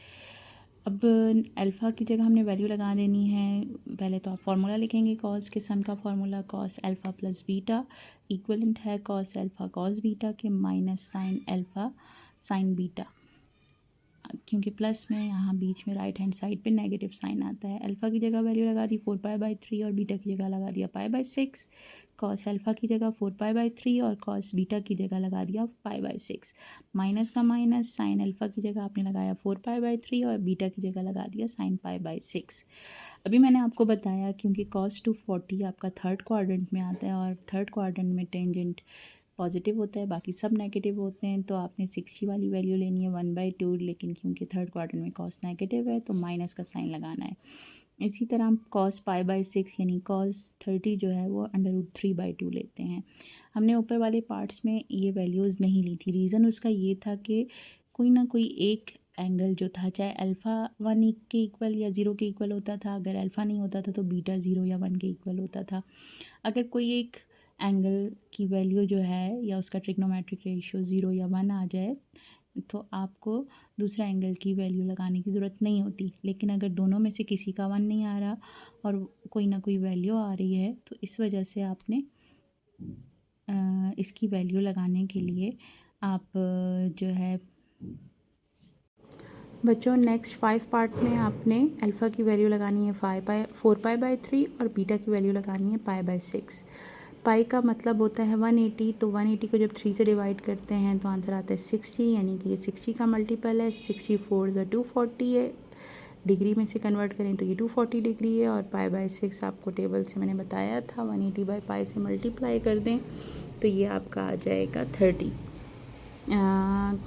अब अल्फ़ा की जगह हमने वैल्यू लगा देनी है। पहले तो आप फार्मूला लिखेंगे, कॉस के सम का formula cos alpha plus beta equivalent है कॉस अल्फ़ा कॉस बीटा के minus sine alpha sine beta, क्योंकि प्लस में यहाँ बीच में राइट हैंड साइड पे नेगेटिव साइन आता है। अल्फ़ा की जगह वैल्यू लगा दी 4π/3 और बीटा की जगह लगा दिया π/6। कॉस अल्फ़ा की जगह 4π/3 और कॉस बीटा की जगह लगा दिया π/6। माइनस का माइनस, साइन अल्फ़ा की जगह आपने लगाया 4π/3 और बीटा की जगह लगा दिया साइन π/6। अभी मैंने आपको बताया क्योंकि cos 240 आपका थर्ड क्वाड्रेंट में आता है और थर्ड क्वाड्रेंट में टेंजेंट पॉजिटिव होता है, बाकी सब नेगेटिव होते हैं, तो आपने 60 वाली वैल्यू लेनी है 1/2, लेकिन क्योंकि थर्ड क्वाड्रेंट में कॉस नेगेटिव है तो माइनस का साइन लगाना है। इसी तरह हम cos π/6 यानी cos 30 जो है वो √3/2 लेते हैं। हमने ऊपर वाले पार्ट्स में ये वैल्यूज़ नहीं ली थी। रीज़न उसका ये था कि कोई ना कोई एक एंगल जो था, चाहे अल्फ़ा 1 के इक्वल या 0 के इक्वल होता था, अगर अल्फ़ा नहीं होता था तो बीटा 0 या 1 के इक्वल होता था। अगर कोई एक एंगल की वैल्यू जो है या उसका ट्रिग्नोमेट्रिक रेशियो 0 या 1 आ जाए तो आपको दूसरा एंगल की वैल्यू लगाने की ज़रूरत नहीं होती। लेकिन अगर दोनों में से किसी का 1 नहीं आ रहा और कोई ना कोई वैल्यू आ रही है तो इस वजह से आपने इसकी वैल्यू लगाने के लिए आप जो है बच्चों नेक्स्ट 5 पार्ट में आपने अल्फ़ा की वैल्यू लगानी है 4π/3 और बीटा की वैल्यू लगानी है π/6। पाई का मतलब होता है 180, तो 180 को जब 3 से डिवाइड करते हैं तो आंसर आता है 60, यानी कि ये 60 का मल्टीपल है। 64 ज़ा 240 है, डिग्री में से कन्वर्ट करें तो ये 240 डिग्री है। और π/6 आपको टेबल से मैंने बताया था 180/π से मल्टीप्लाई कर दें तो ये आपका आ जाएगा 30।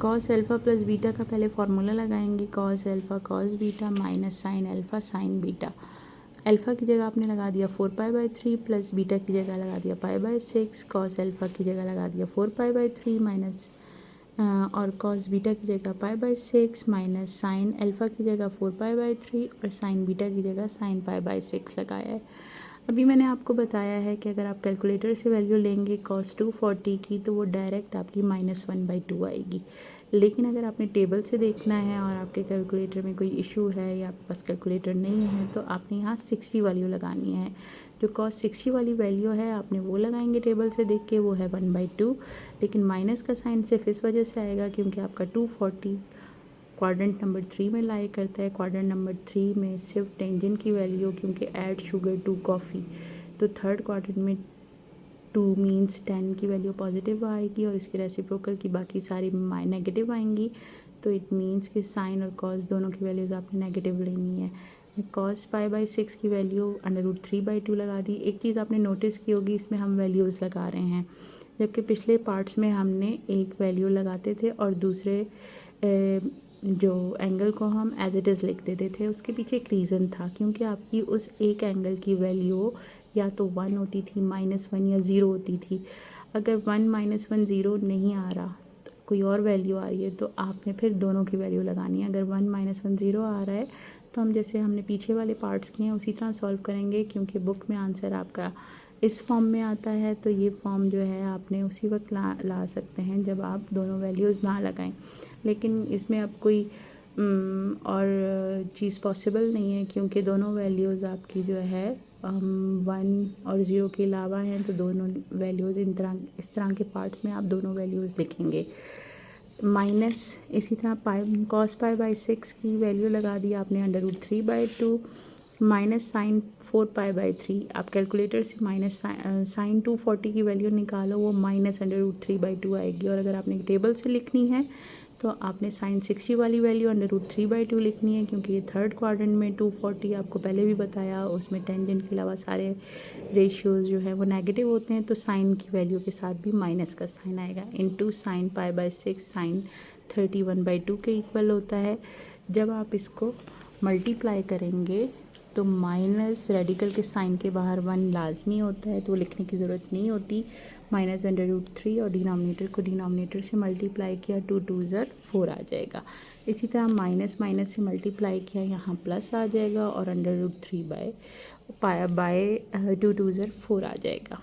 कॉस अल्फ़ा प्लस बीटा का पहले फार्मूला लगाएंगे, cos alpha cos beta minus sine alpha sine beta. Alpha की जगह आपने लगा दिया 4π/3 प्लस बीटा की जगह लगा दिया π/6। कॉस अल्फ़ा की जगह लगा दिया 4π/3 माइनस और कॉस बीटा की जगह π/6 माइनस साइन अल्फ़ा की जगह 4π/3 और साइन बीटा की जगह साइन π/6 लगाया है। अभी मैंने आपको बताया है कि अगर आप कैलकुलेटर से वैल्यू लेंगे cos 240 की तो वो डायरेक्ट आपकी -1/2 आएगी। लेकिन अगर आपने टेबल से देखना है और आपके कैलकुलेटर में कोई इशू है या आपके पास कैलकुलेटर नहीं है तो आपने यहाँ 60 वैल्यू लगानी है। जो cos 60 वाली वैल्यू है आपने वो लगाएंगे टेबल से देख के, वो है 1/2। लेकिन माइनस का साइन सिर्फ इस वजह से आएगा क्योंकि आपका 240 क्वाड्रेंट नंबर 3 में लाई करता है। क्वाड्रेंट नंबर 3 में सिर्फ टेंजेंट की वैल्यू, क्योंकि ऐड शुगर टू कॉफ़ी, तो थर्ड क्वाड्रेंट में 2 मीन्स 10 की वैल्यु पॉजिटिव आएगी और इसके रेसिप्रोकल की बाकी सारी नेगेटिव आएंगी। तो इट मीन्स कि साइन और कॉस दोनों की वैल्यूज़ आपने नेगेटिव लेनी है। कॉस π/6 की वैल्यू √3/2 लगा दी। एक चीज़ आपने नोटिस की होगी, इसमें हम वैल्यूज़ लगा रहे हैं, जबकि पिछले पार्ट्स में हमने एक वैल्यू लगाते थे और दूसरे जो एंगल को हम एज इट इज़ लिख देते थे। उसके पीछे एक रीज़न था, क्योंकि आपकी उस एक एंगल की वैल्यू या तो 1 होती थी, -1 या 0 होती थी। अगर 1 -1 0 नहीं आ रहा, कोई और वैल्यू आ रही है, तो आपने फिर दोनों की वैल्यू लगानी है। अगर 1 -1 0 आ रहा है तो हम जैसे हमने पीछे वाले पार्ट्स किए हैं उसी तरह सॉल्व करेंगे, क्योंकि बुक में आंसर आपका इस फॉर्म में आता है। तो ये फॉर्म जो है आपने उसी वक्त ला सकते हैं जब आप दोनों वैल्यूज़ ना लगाएं। लेकिन इसमें अब कोई और चीज़ पॉसिबल नहीं है, क्योंकि दोनों वैल्यूज़ आपकी जो है 1 और 0 के अलावा हैं। तो दोनों वैल्यूज़ इस तरह के पार्ट्स में आप दोनों वैल्यूज़ लिखेंगे। माइनस इसी तरह cos π/6 की वैल्यू लगा दी आपने √3/2 माइनस साइन 4π/3। आप कैलकुलेटर से माइनस साइन 240 की वैल्यू निकालो, वो -√3/2 आएगी। और अगर आपने टेबल से लिखनी है तो आपने साइन 60 वाली वैल्यू √3/2 लिखनी है, क्योंकि ये थर्ड क्वाड्रेंट में 240 आपको पहले भी बताया, उसमें टेंजेंट के अलावा सारे रेशियोज़ जो है वो नेगेटिव होते हैं। तो साइन की वैल्यू के साथ भी माइनस का साइन आएगा। इनटू साइन π/6 साइन 31/2 के इक्वल होता है। जब आप इसको मल्टीप्लाई करेंगे तो माइनस रेडिकल के साइन के बाहर 1 लाजमी होता है, तो वो लिखने की ज़रूरत नहीं होती। -√3 और डिनोमिनेटर को डिनोमिनेटर से मल्टीप्लाई किया, 2 2 ज़र 4 आ जाएगा। इसी तरह माइनस माइनस से मल्टीप्लाई किया, यहाँ प्लस आ जाएगा और √3 बाय 2 2 ज़र 4 आ जाएगा।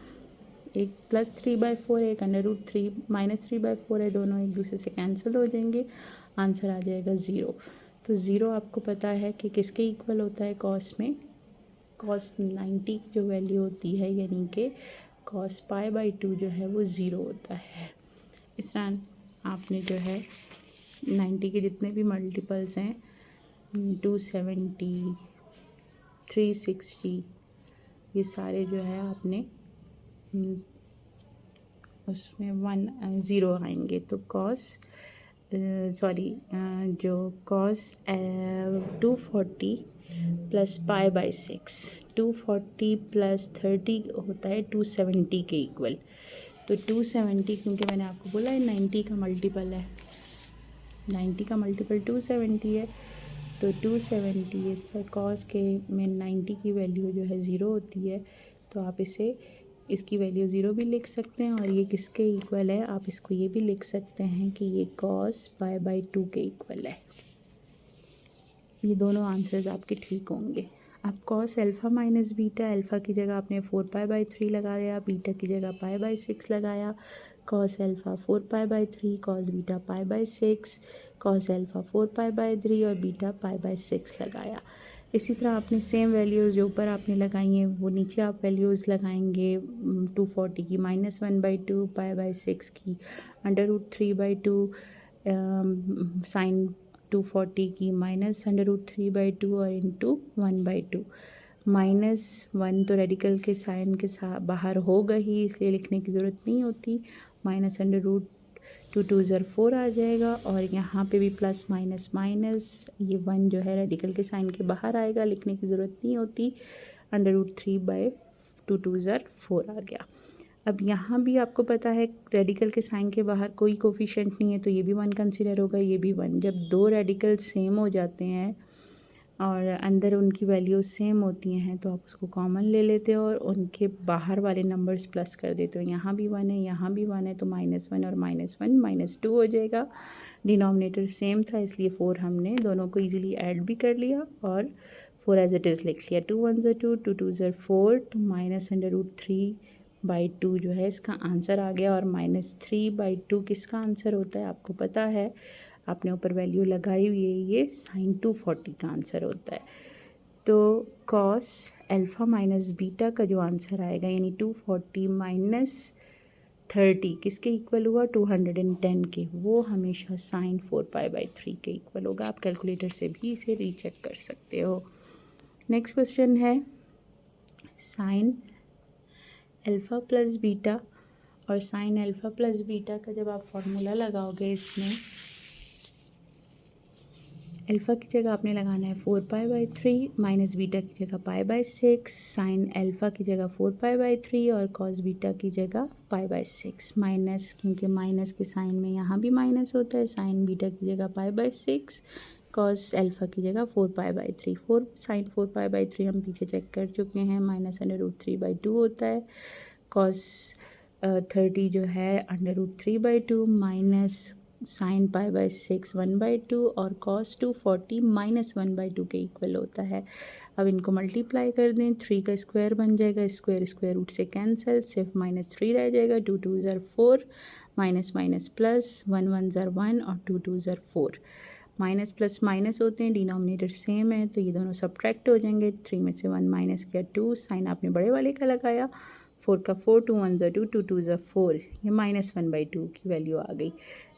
एक +3/4 एक √3 -3/4 है, दोनों एक दूसरे से कैंसिल हो जाएंगे, आंसर आ जाएगा 0। तो 0 आपको पता है कि किसके इक्वल होता है कॉस में, कॉस 90 की जो वैल्यू होती है, यानी कि कॉस π/2 जो है वो 0 होता है। इस तरह आपने जो है 90 के जितने भी मल्टीपल्स हैं 270 360 ये सारे जो है आपने उसमें 0 आएंगे, तो जो कॉस 240 प्लस π/6 240 प्लस 30 होता है 270 के इक्वल। तो 270 क्योंकि मैंने आपको बोला है 90 का मल्टीपल है, 90 का मल्टीपल 270 है, तो 270 इस कॉस के में 90 की वैल्यू जो है 0 होती है, तो आप इसकी वैल्यू 0 भी लिख सकते हैं। और ये किसके इक्वल है, आप इसको ये भी लिख सकते हैं कि ये कॉस π/2 के इक्वल है। ये दोनों आंसर्स आपके ठीक होंगे। अब cos alpha minus beta, alpha की जगह आपने 4π/3 लगाया, बीटा की जगह π/6 लगाया, cos alpha 4π/3, cos beta π/6, cos alpha 4π/3 और बीटा π/6 लगाया। इसी तरह आपने सेम वैल्यूज़ जो ऊपर आपने लगाई हैं वो नीचे आप वैल्यूज़ लगाएंगे। 240 की -1/2, π/6 की √3/2, साइन 240 की -√3/2 और इंटू 1/2। -1 तो रेडिकल के साइन के साथ बाहर होगा ही, इसलिए लिखने की ज़रूरत नहीं होती। -√2 2 ज़र 4 आ जाएगा, और यहाँ पे भी प्लस माइनस माइनस ये 1 जो है रेडिकल के साइन के बाहर आएगा, लिखने की ज़रूरत नहीं होती। √3/2 2 ज़र 4 आ गया। अब यहाँ भी आपको पता है रेडिकल के साइन के बाहर कोई कोफिशिएंट नहीं है, तो ये भी 1 कंसीडर होगा, ये भी 1। जब दो रेडिकल सेम हो जाते हैं और अंदर उनकी वैल्यूज सेम होती हैं तो आप उसको कॉमन ले लेते हो और उनके बाहर वाले नंबर्स प्लस कर देते हो। यहाँ भी 1 है, यहाँ भी 1 है, तो -1 और -1 -2 हो जाएगा। डिनोमिनेटर सेम था इसलिए 4 हमने दोनों को इजीली ऐड भी कर लिया और 4 एज इट इज़ लिख लिया। 2 1 ज़र 2, 2 2 ज़र 4, तो -√3/2 जो है इसका आंसर आ गया। और -3/2 किसका आंसर होता है आपको पता है, आपने ऊपर वैल्यू लगाई हुई है, ये साइन 240 का आंसर होता है। तो कॉस अल्फ़ा माइनस बीटा का जो आंसर आएगा यानी 240 माइनस 30 किसके इक्वल हुआ, 210 के, वो हमेशा साइन 4π/3 के इक्वल होगा। आप कैलकुलेटर से भी इसे रीचेक कर सकते हो। नेक्स्ट क्वेश्चन है साइन अल्फ़ा प्लस बीटा, और साइन अल्फ़ा प्लस बीटा का जब आप फॉर्मूला लगाओगे, इसमें अल्फ़ा की जगह आपने लगाना है 4π/3 माइनस बीटा की जगह π/6, साइन अल्फ़ा की जगह 4π/3 और कॉस बीटा की जगह π/6 माइनस, क्योंकि माइनस के साइन में यहाँ भी माइनस होता है, साइन बीटा की जगह π/6, कॉस अल्फ़ा की जगह 4π/3। 4 साइन 4π/3 हम पीछे चेक कर चुके हैं, -√3/2 होता है। कॉस 30 जो है √3/2 माइनस साइन π/6 1/2 और कॉस 240 -1/2 के इक्वल होता है। अब इनको मल्टीप्लाई कर दें, 3 का स्क्वायर बन जाएगा, स्क्वायर रूट से कैंसिल, सिर्फ -3 रह जाएगा। 2 2 ज़र 4, माइनस माइनस प्लस, 1 1 ज़र 1 और 2 2 ज़र 4। माइनस प्लस माइनस होते हैं, डिनोमिनेटर सेम है, तो ये दोनों सब्ट्रैक्ट हो जाएंगे। 3 में से 1 माइनस किया 2, साइन आपने बड़े वाले का लगाया, 4 का 4, 2 1 ज़र 2, 2 2 ज़र 4, ये -1/2 की वैल्यू आ गई।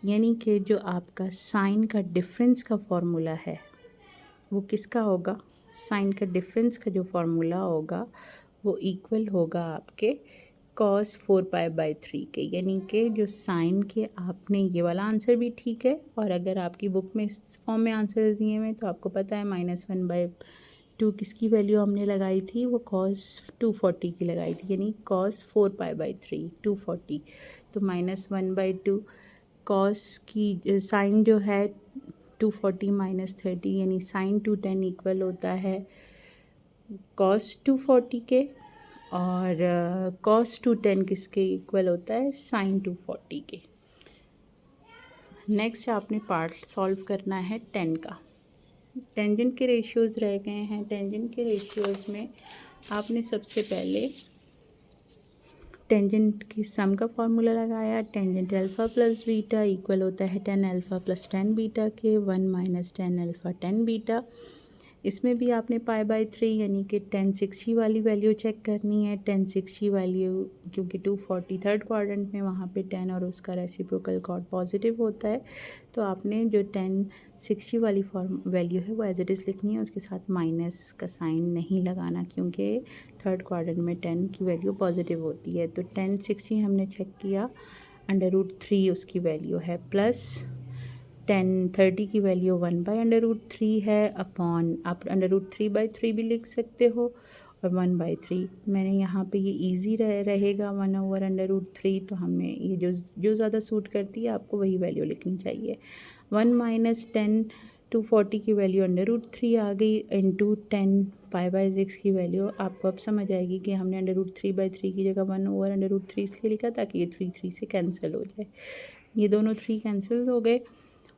यानी कि जो आपका साइन का डिफरेंस का फॉर्मूला है वो किसका होगा, साइन का डिफरेंस का जो फॉर्मूला होगा वो इक्वल होगा आपके कॉस 4π/3 के। यानी कि जो साइन के आपने ये वाला आंसर भी ठीक है, और अगर आपकी बुक में इस फॉर्म में आंसर दिए हुए तो आपको पता है -1/2 किसकी वैल्यू हमने लगाई थी, वो कॉस 240 की लगाई थी, यानी कॉस 4π/3 240, तो -1/2 कॉस की साइन जो है 240 -30 यानी साइन 210 इक्वल होता है कॉस 240 के और कॉस 210 किसके इक्वल होता है, साइन 240 के। नेक्स्ट आपने पार्ट सॉल्व करना है 10 का। टेंजेंट के रेशियोज़ रह गए हैं। टेंजेंट के रेशियोज़ में आपने सबसे पहले टेंजेंट की सम का फॉर्मूला लगाया। Tangent alpha plus beta equal होता है 10 अल्फ़ा प्लस 10 बीटा के, 1 माइनस 10 अल्फ़ा 10 बीटा। इसमें भी आपने पाई बाई 3 यानी कि 1060 वाली वैल्यू चेक करनी है। 1060 वैल्यू क्योंकि 240 थर्ड क्वाड्रेंट में, वहाँ पे 10 और उसका रेसिप्रोकल कॉर्ड पॉजिटिव होता है, तो आपने जो 1060 वाली फॉर्म वैल्यू है वो एज इट इज़ लिखनी है, उसके साथ माइनस का साइन नहीं लगाना क्योंकि थर्ड क्वाड्रेंट में 10 की वैल्यू पॉजिटिव होती है। तो 1060 हमने चेक किया, √3 उसकी वैल्यू है, प्लस 1030 की वैल्यू 1/√3 है, अपॉन आप √3/3 भी लिख सकते हो, और 1/3 मैंने यहाँ पे ये इजी रहेगा 1/√3, तो हमें ये जो ज़्यादा सूट करती है आपको वही वैल्यू लिखनी चाहिए। 1 माइनस 10 240 की वैल्यू √3 आ गई, इंटू 10 π/6 की वैल्यू आपको अब समझ आएगी कि हमने √3/3 की जगह 1/√3 इसलिए लिखा ताकि ये 3 से कैंसिल हो जाए। ये दोनों 3 कैंसिल हो गए,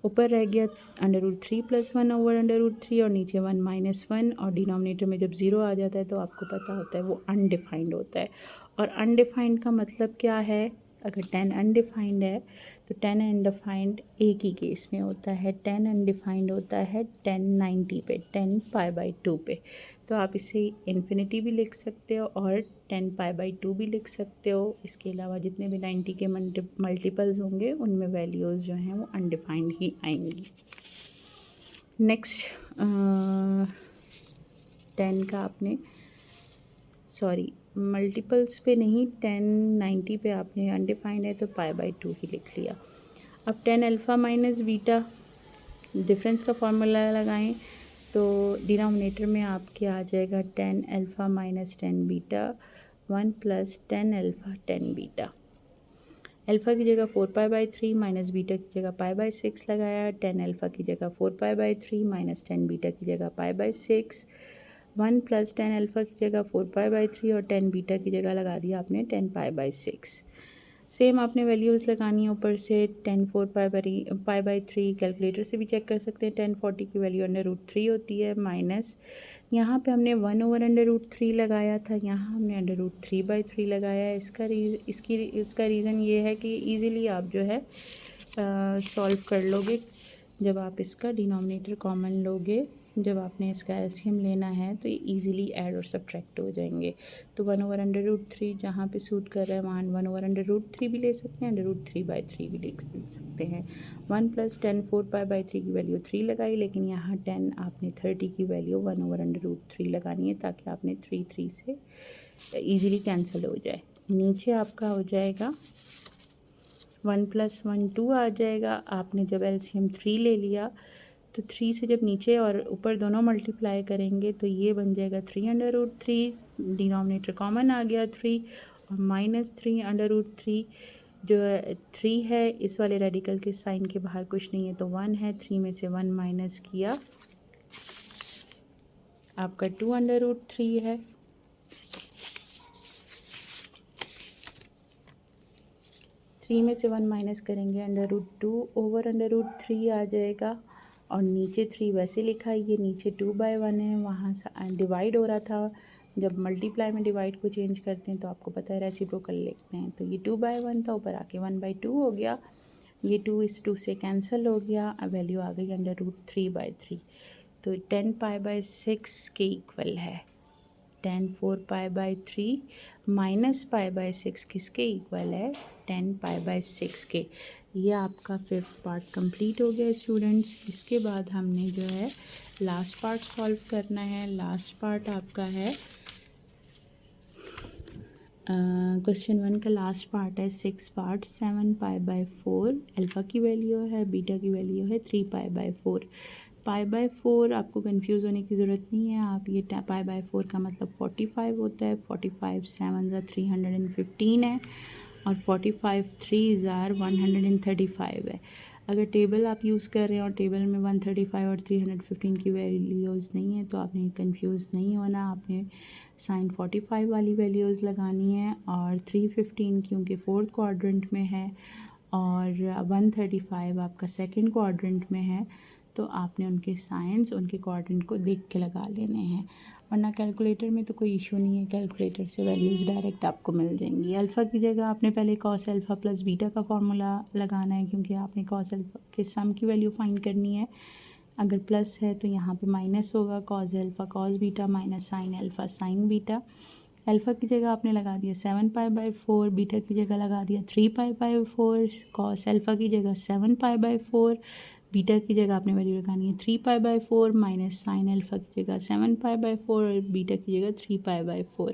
ऊपर रह गया √3 + 1/√3 और नीचे 1 - 1, और डिनोमिनेटर में जब ज़ीरो आ जाता है तो आपको पता होता है वो अनडिफाइंड होता है। और अनडिफाइंड का मतलब क्या है, अगर 10 अनडिफाइंड है तो 10 अनडिफाइंड एक ही केस में होता है। 10 अनडिफाइंड होता है 1090 पे, 10 π/2 पे। तो आप इसे इन्फिनिटी भी लिख सकते हो और 10 π/2 भी लिख सकते हो। इसके अलावा जितने भी 90 के मल्टीपल्स होंगे उनमें वैल्यूज़ जो हैं वो अनडिफाइंड ही आएंगी। नेक्स्ट 10 का आपने मल्टीपल्स पे नहीं, 1090 पे आपने अनडिफाइंड है तो π/2 ही लिख लिया। अब 10 अल्फ़ा माइनस बीटा डिफरेंस का फॉर्मूला लगाएं तो डिनोमिनेटर में आपके आ जाएगा 10 alpha minus 10 beta 1 + 10 alpha 10 beta. Alpha की जगह 4π/3 माइनस बीटा की जगह π/6 लगाया। 10 अल्फ़ा की जगह 4π/3 माइनस 10 बीटा की जगह π/6, 1 + 10 अल्फ़ा की जगह 4π/3 और 10 बीटा की जगह लगा दिया आपने 10 π/6। सेम आपने वैल्यूज़ लगानी है ऊपर से। 10 4π/3 कैलकुलेटर से भी चेक कर सकते हैं। 1040 की वैल्यू √3 होती है, माइनस यहाँ पे हमने 1/√3 लगाया था, यहाँ हमने √3/3 लगाया है। इसका रीज़न ये है कि इजीली आप जो है सॉल्व कर लोगे जब आप इसका डिनोमिनेटर कॉमन लोगे। जब आपने इसका एलसीएम लेना है तो ये इजीली ऐड और सब्ट्रैक्ट हो जाएंगे। तो 1/√3 जहाँ पे सूट कर रहा है वहाँ 1/√3 भी ले सकते हैं, √3/3 भी लिख सकते हैं। 1 + 10 4π/3 की वैल्यू 3 लगाई, लेकिन यहाँ 10 आपने 30 की वैल्यू 1/√3 लगानी है ताकि आपने 3 से ईज़िली कैंसिल हो जाए। नीचे आपका हो जाएगा 1 + 1 2 आ जाएगा। आपने जब एलसीएम 3 ले लिया तो 3 से जब नीचे और ऊपर दोनों मल्टीप्लाई करेंगे तो ये बन जाएगा 3/√3, डिनोमिनेटर कॉमन आ गया 3, और -3/√3 जो है 3 है, इस वाले रेडिकल के साइन के बाहर कुछ नहीं है तो 1 है। 3 में से 1 माइनस किया, आपका 2/√3 है। थ्री में से 1 माइनस करेंगे √2/√3 आ जाएगा, और नीचे 3 वैसे लिखा है, ये नीचे 2/1 है, वहाँ से डिवाइड हो रहा था। जब मल्टीप्लाई में डिवाइड को चेंज करते हैं तो आपको पता है रेसिप्रोकल लिखते हैं, तो ये 2/1 था, ऊपर आके 1/2 हो गया। ये 2 इस 2 से कैंसिल हो गया, अब वैल्यू आ गई √3/3। तो 10 π/6 के इक्वल है। 10 4π/3 माइनस π/6 किसके इक्वल है, 10 π/6 के। ये आपका 5th पार्ट कंप्लीट हो गया स्टूडेंट्स। इसके बाद हमने जो है लास्ट पार्ट सॉल्व करना है। लास्ट पार्ट आपका है क्वेश्चन 1 का लास्ट पार्ट है 6 पार्ट। 7 π/4 अल्फ़ा की वैल्यू है, बीटा की वैल्यू है 3 π/4। π/4 आपको कंफ्यूज होने की ज़रूरत नहीं है। आप ये π/4 का मतलब 45 होता है। 45 7 315 है, और 45 3 135 है। अगर टेबल आप यूज़ कर रहे हैं और टेबल में 135 और 315 की वैल्यूज़ नहीं है तो आपने कंफ्यूज नहीं होना, आपने साइन 45 वाली वैल्यूज़ लगानी है और 315 क्योंकि फोर्थ क्वाड्रेंट में है और 135 आपका सेकंड क्वाड्रेंट में है, तो आपने उनके साइंस उनके क्वाड्रेंट को देख के लगा लेने हैं, वरना कैलकुलेटर में तो कोई इशू नहीं है, कैलकुलेटर से वैल्यूज़ डायरेक्ट आपको मिल जाएंगी। अल्फ़ा की जगह आपने पहले कॉस अल्फ़ा प्लस बीटा का फार्मूला लगाना है, क्योंकि आपने कॉस अल्फ़ा के सम की वैल्यू फाइंड करनी है। अगर प्लस है तो यहाँ पे माइनस होगा, cos alpha cos beta minus sine alpha sine beta. Alpha की जगह आपने लगा दिया 7π/4, बीटा की जगह लगा दिया 3π/4, कॉस अल्फ़ा की जगह 7π/4, बीटा की जगह आपने वैल्यू लगानी है 3π/4 माइनस साइन अल्फ़ा की जगह 7π/4 और बीटा की जगह 3π/4।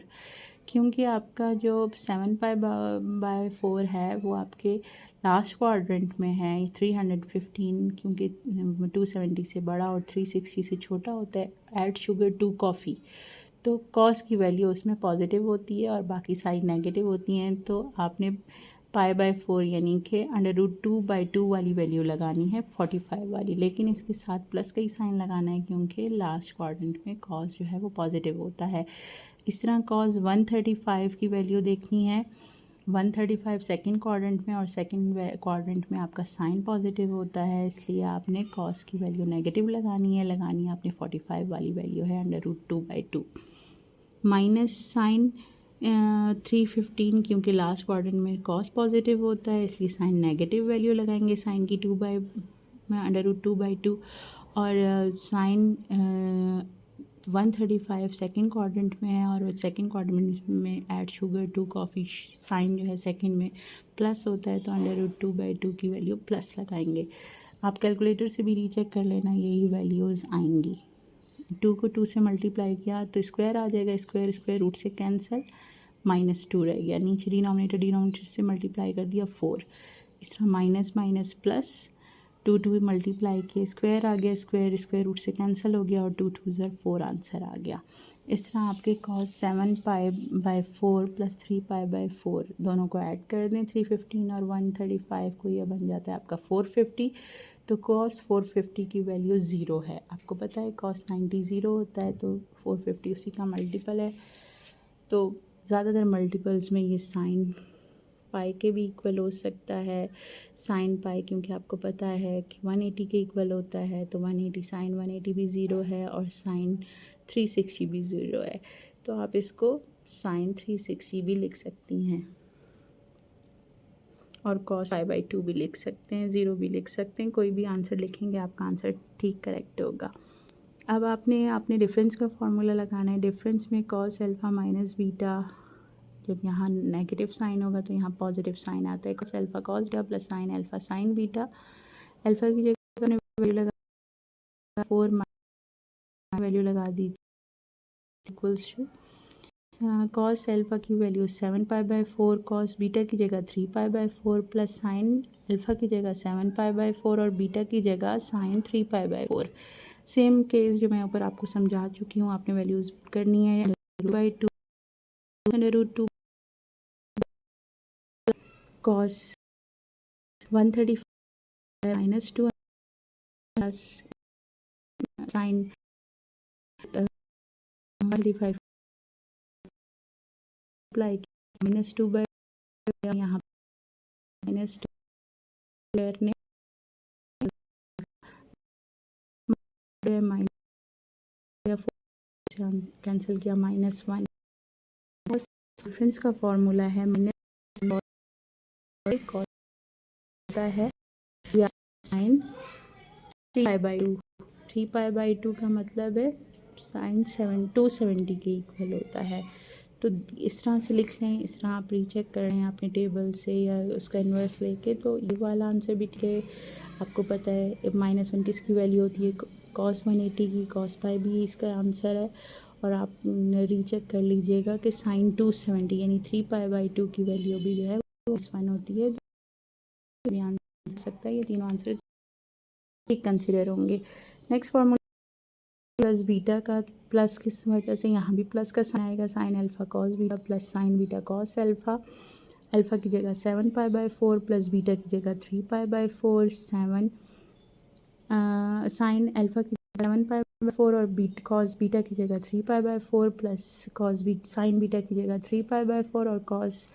क्योंकि आपका जो 7π/4 है वो आपके लास्ट क्वाड्रेंट में है, 315 क्योंकि 270 से बड़ा और 360 से छोटा होता है। ऐड शुगर टू कॉफ़ी, तो कॉस की वैल्यू उसमें पॉजिटिव होती है और बाकी साइड नेगेटिव होती हैं, तो आपने π/4 यानी कि √2/2 वाली वैल्यू लगानी है 45 वाली, लेकिन इसके साथ प्लस का ही साइन लगाना है क्योंकि लास्ट क्वाड्रेंट में कॉस जो है वो पॉजिटिव होता है। इस तरह कॉस 135 की वैल्यू देखनी है, 135 सेकंड क्वाड्रेंट में और सेकंड क्वाड्रेंट में आपका साइन पॉजिटिव होता है, इसलिए आपने कॉस की वैल्यू नेगेटिव लगानी है आपने 45 वाली वैल्यू है √2/2 माइनस साइन 315 क्योंकि लास्ट क्वाड्रेंट में कॉस पॉजिटिव होता है, इसलिए साइन नेगेटिव वैल्यू लगाएंगे साइन की √2/2 और साइन 135 सेकंड क्वाड्रेंट में है और सेकंड क्वाड्रेंट में add sugar to coffee sine जो है सेकंड में प्लस होता है, तो √2/2 की वैल्यू प्लस लगाएंगे। आप कैलकुलेटर से भी रीचेक कर लेना, यही वैल्यूज़ आएंगी। 2 को 2 से मल्टीप्लाई किया तो स्क्वायर आ जाएगा, स्क्वायर रूट से कैंसिल, -2 रह गया, नीचे डिनोमिनेटर से मल्टीप्लाई कर दिया 4, इस तरह माइनस माइनस प्लस 2 मल्टीप्लाई किए स्क्वायर आ गया, स्क्वायर रूट से कैंसिल हो गया और 2 2 4 आंसर आ गया। इस तरह आपके कॉस 7π/4 प्लस 3π/4 दोनों को ऐड कर दें, 315 और 135 को यह बन जाता है आपका 450, तो कॉस 450 की वैल्यू 0 है। आपको पता है कॉस 90 0 होता है, तो 450 उसी का मल्टीपल है। तो ज़्यादातर मल्टीपल्स में ये साइन पाई के भी इक्वल हो सकता है, साइन पाई क्योंकि आपको पता है कि 180 के इक्वल होता है, तो 180 साइन 180 भी 0 है और साइन 360 भी 0 है, तो आप इसको साइन 360 भी लिख सकती हैं और कॉस π/2 भी लिख सकते हैं, 0 भी लिख सकते हैं, कोई भी आंसर लिखेंगे आपका आंसर ठीक करेक्ट होगा। अब आपने डिफरेंस का फार्मूला लगाना है। डिफरेंस में कॉस अल्फ़ा माइनस बीटा, जब यहाँ नेगेटिव साइन होगा तो यहाँ पॉजिटिव साइन आता है, cos alpha cos beta plus sign alpha sine beta. Alpha की जगह वैल्यू लगा 4 वैल्यू लगा दी इक्वल्स टू कॉस अल्फ़ा की वैल्यू 7π/4, कॉस बीटा की जगह 3π/4 प्लस साइन अल्फ़ा की जगह 7π/4 और बीटा की जगह साइन 3π/4। सेम केस जो मैं ऊपर आपको समझा चुकी हूँ, आपने वैल्यूज़ करनी है √2 √2 कॉस 135 -2 प्लस साइन 135 अप्लाई -2 यहाँ -2 ने कैंसिल किया -1। डिफरेंस का फॉर्मूला है होता है साइन 3π/2 का मतलब है साइन 270 के इक्वल होता है। तो इस तरह से लिख लें, इस तरह आप रीचेक कर रहे हैं अपने टेबल से या उसका इन्वर्स लेके, तो ये वाला आंसर भी ठीक है। आपको पता है -1 किसकी वैल्यू होती है, कॉस 180 की, कॉस पाई भी इसका आंसर है। और आप रीचेक कर लीजिएगा कि साइन 270 यानी 3π/2 की वैल्यू भी जो है +1 होती है, तो आंसर सकता है, ये तीनों आंसर ठीक कंसिडर होंगे। नेक्स्ट फॉर्मूला प्लस बीटा का, प्लस किस वजह से यहाँ भी प्लस का साइन आएगा, sign alpha cos beta plus sine beta cos alpha. Alpha की जगह 7π/4 प्लस बीटा की जगह 3π/4 7 साइन अल्फ़ा की 7π/4 और कॉस बीटा की जगह 3π/4 प्लस साइन बीटा की जगह 3π/4 और कॉस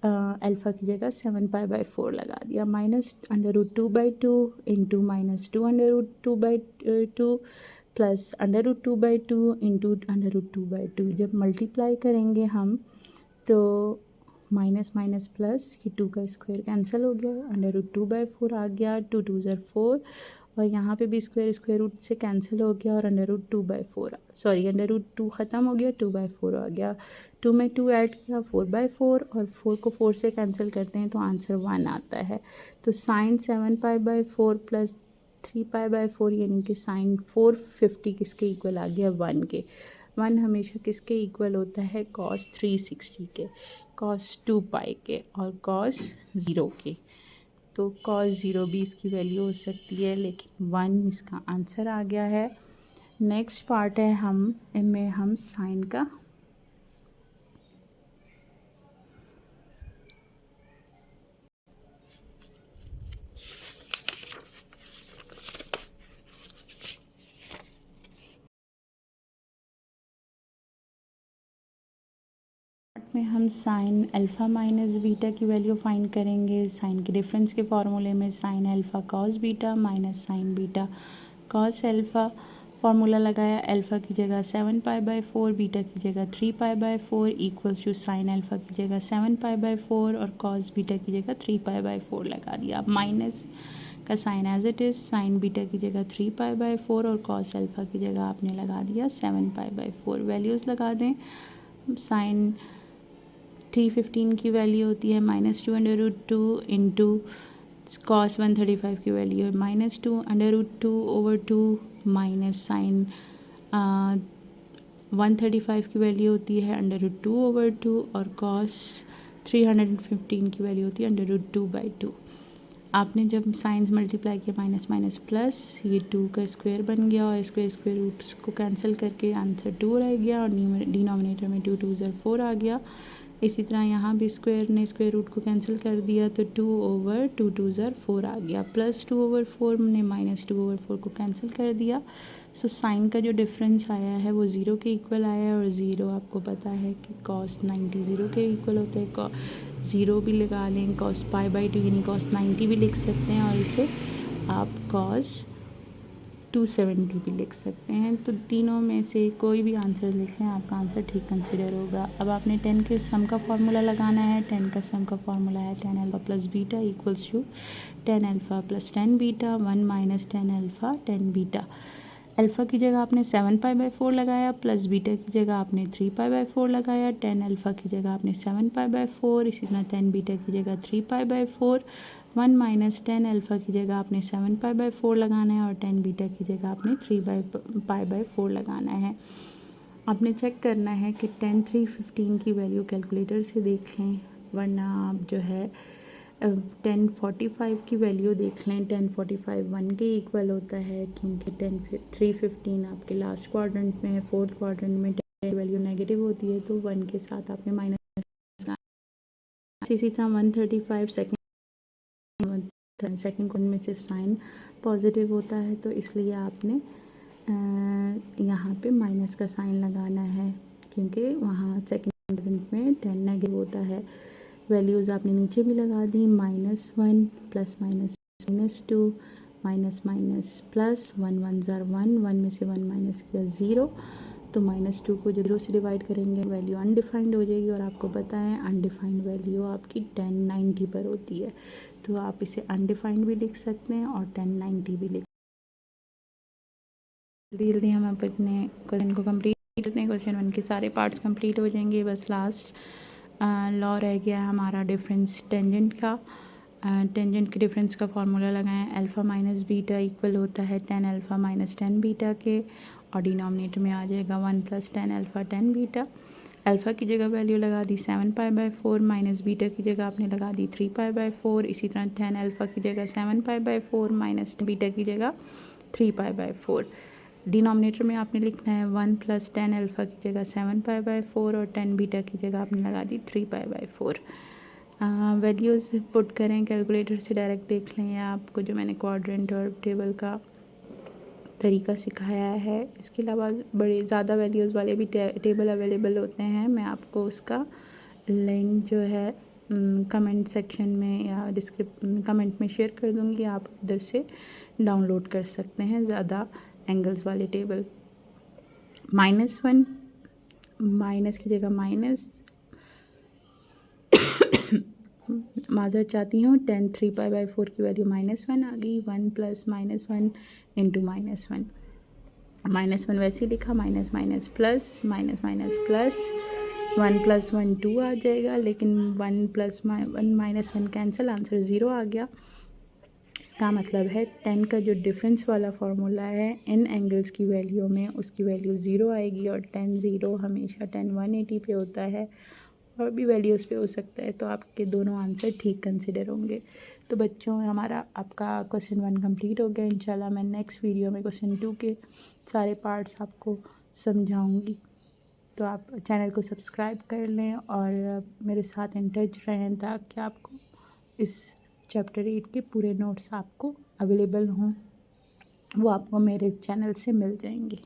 अल्फ़ा की जगह 7π/4 लगा दिया। Minus √2/2 into -2√2/2 plus √2/2 into √2/2। जब मल्टीप्लाई करेंगे हम तो माइनस माइनस प्लस ये 2 का स्क्वायर कैंसिल हो गया, √2/4 आ गया, 2 2 ज़र 4 और यहाँ पे भी स्क्वायर रूट से कैंसिल हो गया और √2/4 √2 ख़त्म हो गया, 2/4 आ गया। 2 में 2 ऐड किया 4/4 और 4 को 4 से कैंसिल करते हैं तो आंसर 1 आता है। तो साइन 7π/4 प्लस 3π/4 यानी कि साइन 450 किसके इक्वल आ गया, 1 के। 1 हमेशा किसके इक्वल होता है, कॉस 360 के, कॉस 2π के और कॉस 0 के। तो कॉस 0 भी इसकी वैल्यू हो सकती है, लेकिन 1 इसका आंसर आ गया है। नेक्स्ट पार्ट है इनमें हम साइन का में हम साइन अल्फ़ा माइनस बीटा की वैल्यू फाइंड करेंगे। साइन के डिफरेंस के फार्मूले में sign alpha cos beta minus sign beta cos alpha formula लगाया। अल्फ़ा की जगह 7π/4 बीटा की जगह 3π/4 इक्वल्स टू साइन अल्फ़ा की जगह 7π/4 और कॉस बीटा की जगह 3π/4 लगा दिया। माइनस का sign as it is, sine beta की जगह 3π/4 और कॉस अल्फ़ा की जगह आपने लगा दिया 7π/4। वैल्यूज़ लगा दें। साइन 315 की वैल्यू होती है -2√2 इंटू कॉस 135 की वैल्यू है -2√2/2 माइनस साइन 135 की वैल्यू होती है √2/2 और कॉस 315 की वैल्यू होती है √2/2। आपने जब साइंस मल्टीप्लाई किया माइनस माइनस प्लस, ये 2 का स्क्वायर बन गया और स्क्वायर रूट को कैंसिल करके आंसर 2 रह गया और डिनोमिनेटर में 2 2 ज़र 4 आ गया। इसी तरह यहाँ भी स्क्वायर ने स्क्वायर रूट को कैंसिल कर दिया तो 2/2 2 ज़र 4 आ गया, प्लस 2/4 ने -2/4 को कैंसिल कर दिया। सो साइन का जो डिफरेंस आया है वो 0 के इक्वल आया है और 0 आपको पता है कि कॉस 90 0 के इक्वल होता है। 0 भी लगा लें, कॉस π/2 यानी कॉस 90 भी लिख सकते हैं और इसे आप कॉस 270 भी लिख सकते हैं। तो तीनों में से कोई भी आंसर लिखें, आपका आंसर ठीक कंसिडर होगा। अब आपने 10 के सम का फार्मूला लगाना है। 10 का सम का फार्मूला है 10 alpha plus beta equals to 10 alpha plus 10 beta 1 minus 10 alpha 10 beta. Alpha की जगह आपने 7π/4 लगाया, प्लस बीटा की जगह आपने 3π/4 लगाया। 10 अल्फ़ा की जगह आपने 7π/4, इसी तरह 10 बीटा की जगह 3π/4। 1 माइनस 10 अल्फ़ा की जगह आपने 7π/4 लगाना है और 10 बीटा की जगह आपने 3π/4 लगाना है। आपने चेक करना है कि 10 315 की वैल्यू कैलकुलेटर से देख लें, वरना आप जो है 1045 की वैल्यू देख लें। 1045 1 के इक्वल होता है, क्योंकि 315 आपके लास्ट क्वाड्रेंट में है, फोर्थ क्वाड्रेंट में 10 की वैल्यू नेगेटिव होती है तो 1 के साथ आपने माइनस। इसी तरह 135 सेकेंड क्वाड्रेंट में सिर्फ साइन पॉजिटिव होता है, तो इसलिए आपने यहाँ पे माइनस का साइन लगाना है, क्योंकि वहाँ सेकेंड क्वाड्रेंट में 10 नेगेटिव होता है। वैल्यूज़ आपने नीचे भी लगा दी, -1 प्लस -2 माइनस माइनस प्लस 1 1 ज़र 1, 1 में से 1 माइनस किया 0, तो -2 को 0 से डिवाइड करेंगे वैल्यू अनडिफाइंड हो जाएगी और आपको पता है अनडिफाइंड वैल्यू आपकी 1090 पर होती है। तो आप इसे अनडिफाइंड भी लिख सकते हैं और 1090 भी लिख। जल्दी हम अपने क्वेश्चन को कंप्लीट करते हैं। क्वेश्चन 1 के सारे पार्ट्स कंप्लीट हो जाएंगे, बस लास्ट लॉ रह गया है हमारा डिफरेंस टेंजेंट का। टेंजेंट के डिफरेंस का फार्मूला लगाएं। अल्फ़ा माइनस बीटा इक्वल होता है 10 अल्फ़ा माइनस 10 बीटा के, और डिनोमिनेटर में आ जाएगा 1 प्लस 10 अल्फ़ा 10 बीटा। अल्फ़ा की जगह वैल्यू लगा दी 7π/4, माइनस बीटा की जगह आपने लगा दी 3π/4। इसी तरह 10 अल्फ़ा की जगह 7π/4 माइनस बीटा की जगह 3π/4। डिनोमिनेटर में आपने लिखना है 1 प्लस 10 अल्फ़ा की जगह 7π/4 और 10 बीटा की जगह आपने लगा दी 3π/4। वैल्यूज़ पुट करें कैलकुलेटर से, डायरेक्ट देख लें, या आपको जो मैंने क्वाड्रेंट और टेबल का तरीका सिखाया है। इसके अलावा बड़े ज़्यादा वैल्यूज़ वाले भी टेबल अवेलेबल होते हैं। मैं आपको उसका लिंक जो है कमेंट सेक्शन में या कमेंट में शेयर कर दूँगी, आप उधर से डाउनलोड कर सकते हैं ज़्यादा एंगल्स वाले टेबल। -1 माइनस की जगह माइनस माजरत चाहती हूँ, 10 3π/4 की वैल्यू -1 आ गई। 1 + -1 इंटू -1, -1 वैसे ही लिखा, minus minus plus, minus minus plus, 1 + 1 2 आ जाएगा, लेकिन 1 + 1 -1 कैंसिल, आंसर 0 आ गया। इसका मतलब है 10 का जो डिफरेंस वाला फार्मूला है इन एंगल्स की वैल्यू में, उसकी वैल्यू 0 आएगी। और 10 0 हमेशा 10 180 पे होता है, और भी वैल्यूज़ पे हो सकता है। तो आपके दोनों आंसर ठीक कंसिडर होंगे। तो बच्चों, हमारा आपका क्वेश्चन 1 कंप्लीट हो गया। इंशाल्लाह मैं नेक्स्ट वीडियो में क्वेश्चन 2 के सारे पार्ट्स आपको समझाऊंगी। तो आप चैनल को सब्सक्राइब कर लें और मेरे साथ इन टच रहें, ताकि आपको इस चैप्टर 8 के पूरे नोट्स आपको अवेलेबल हों, वो आपको मेरे चैनल से मिल जाएंगे।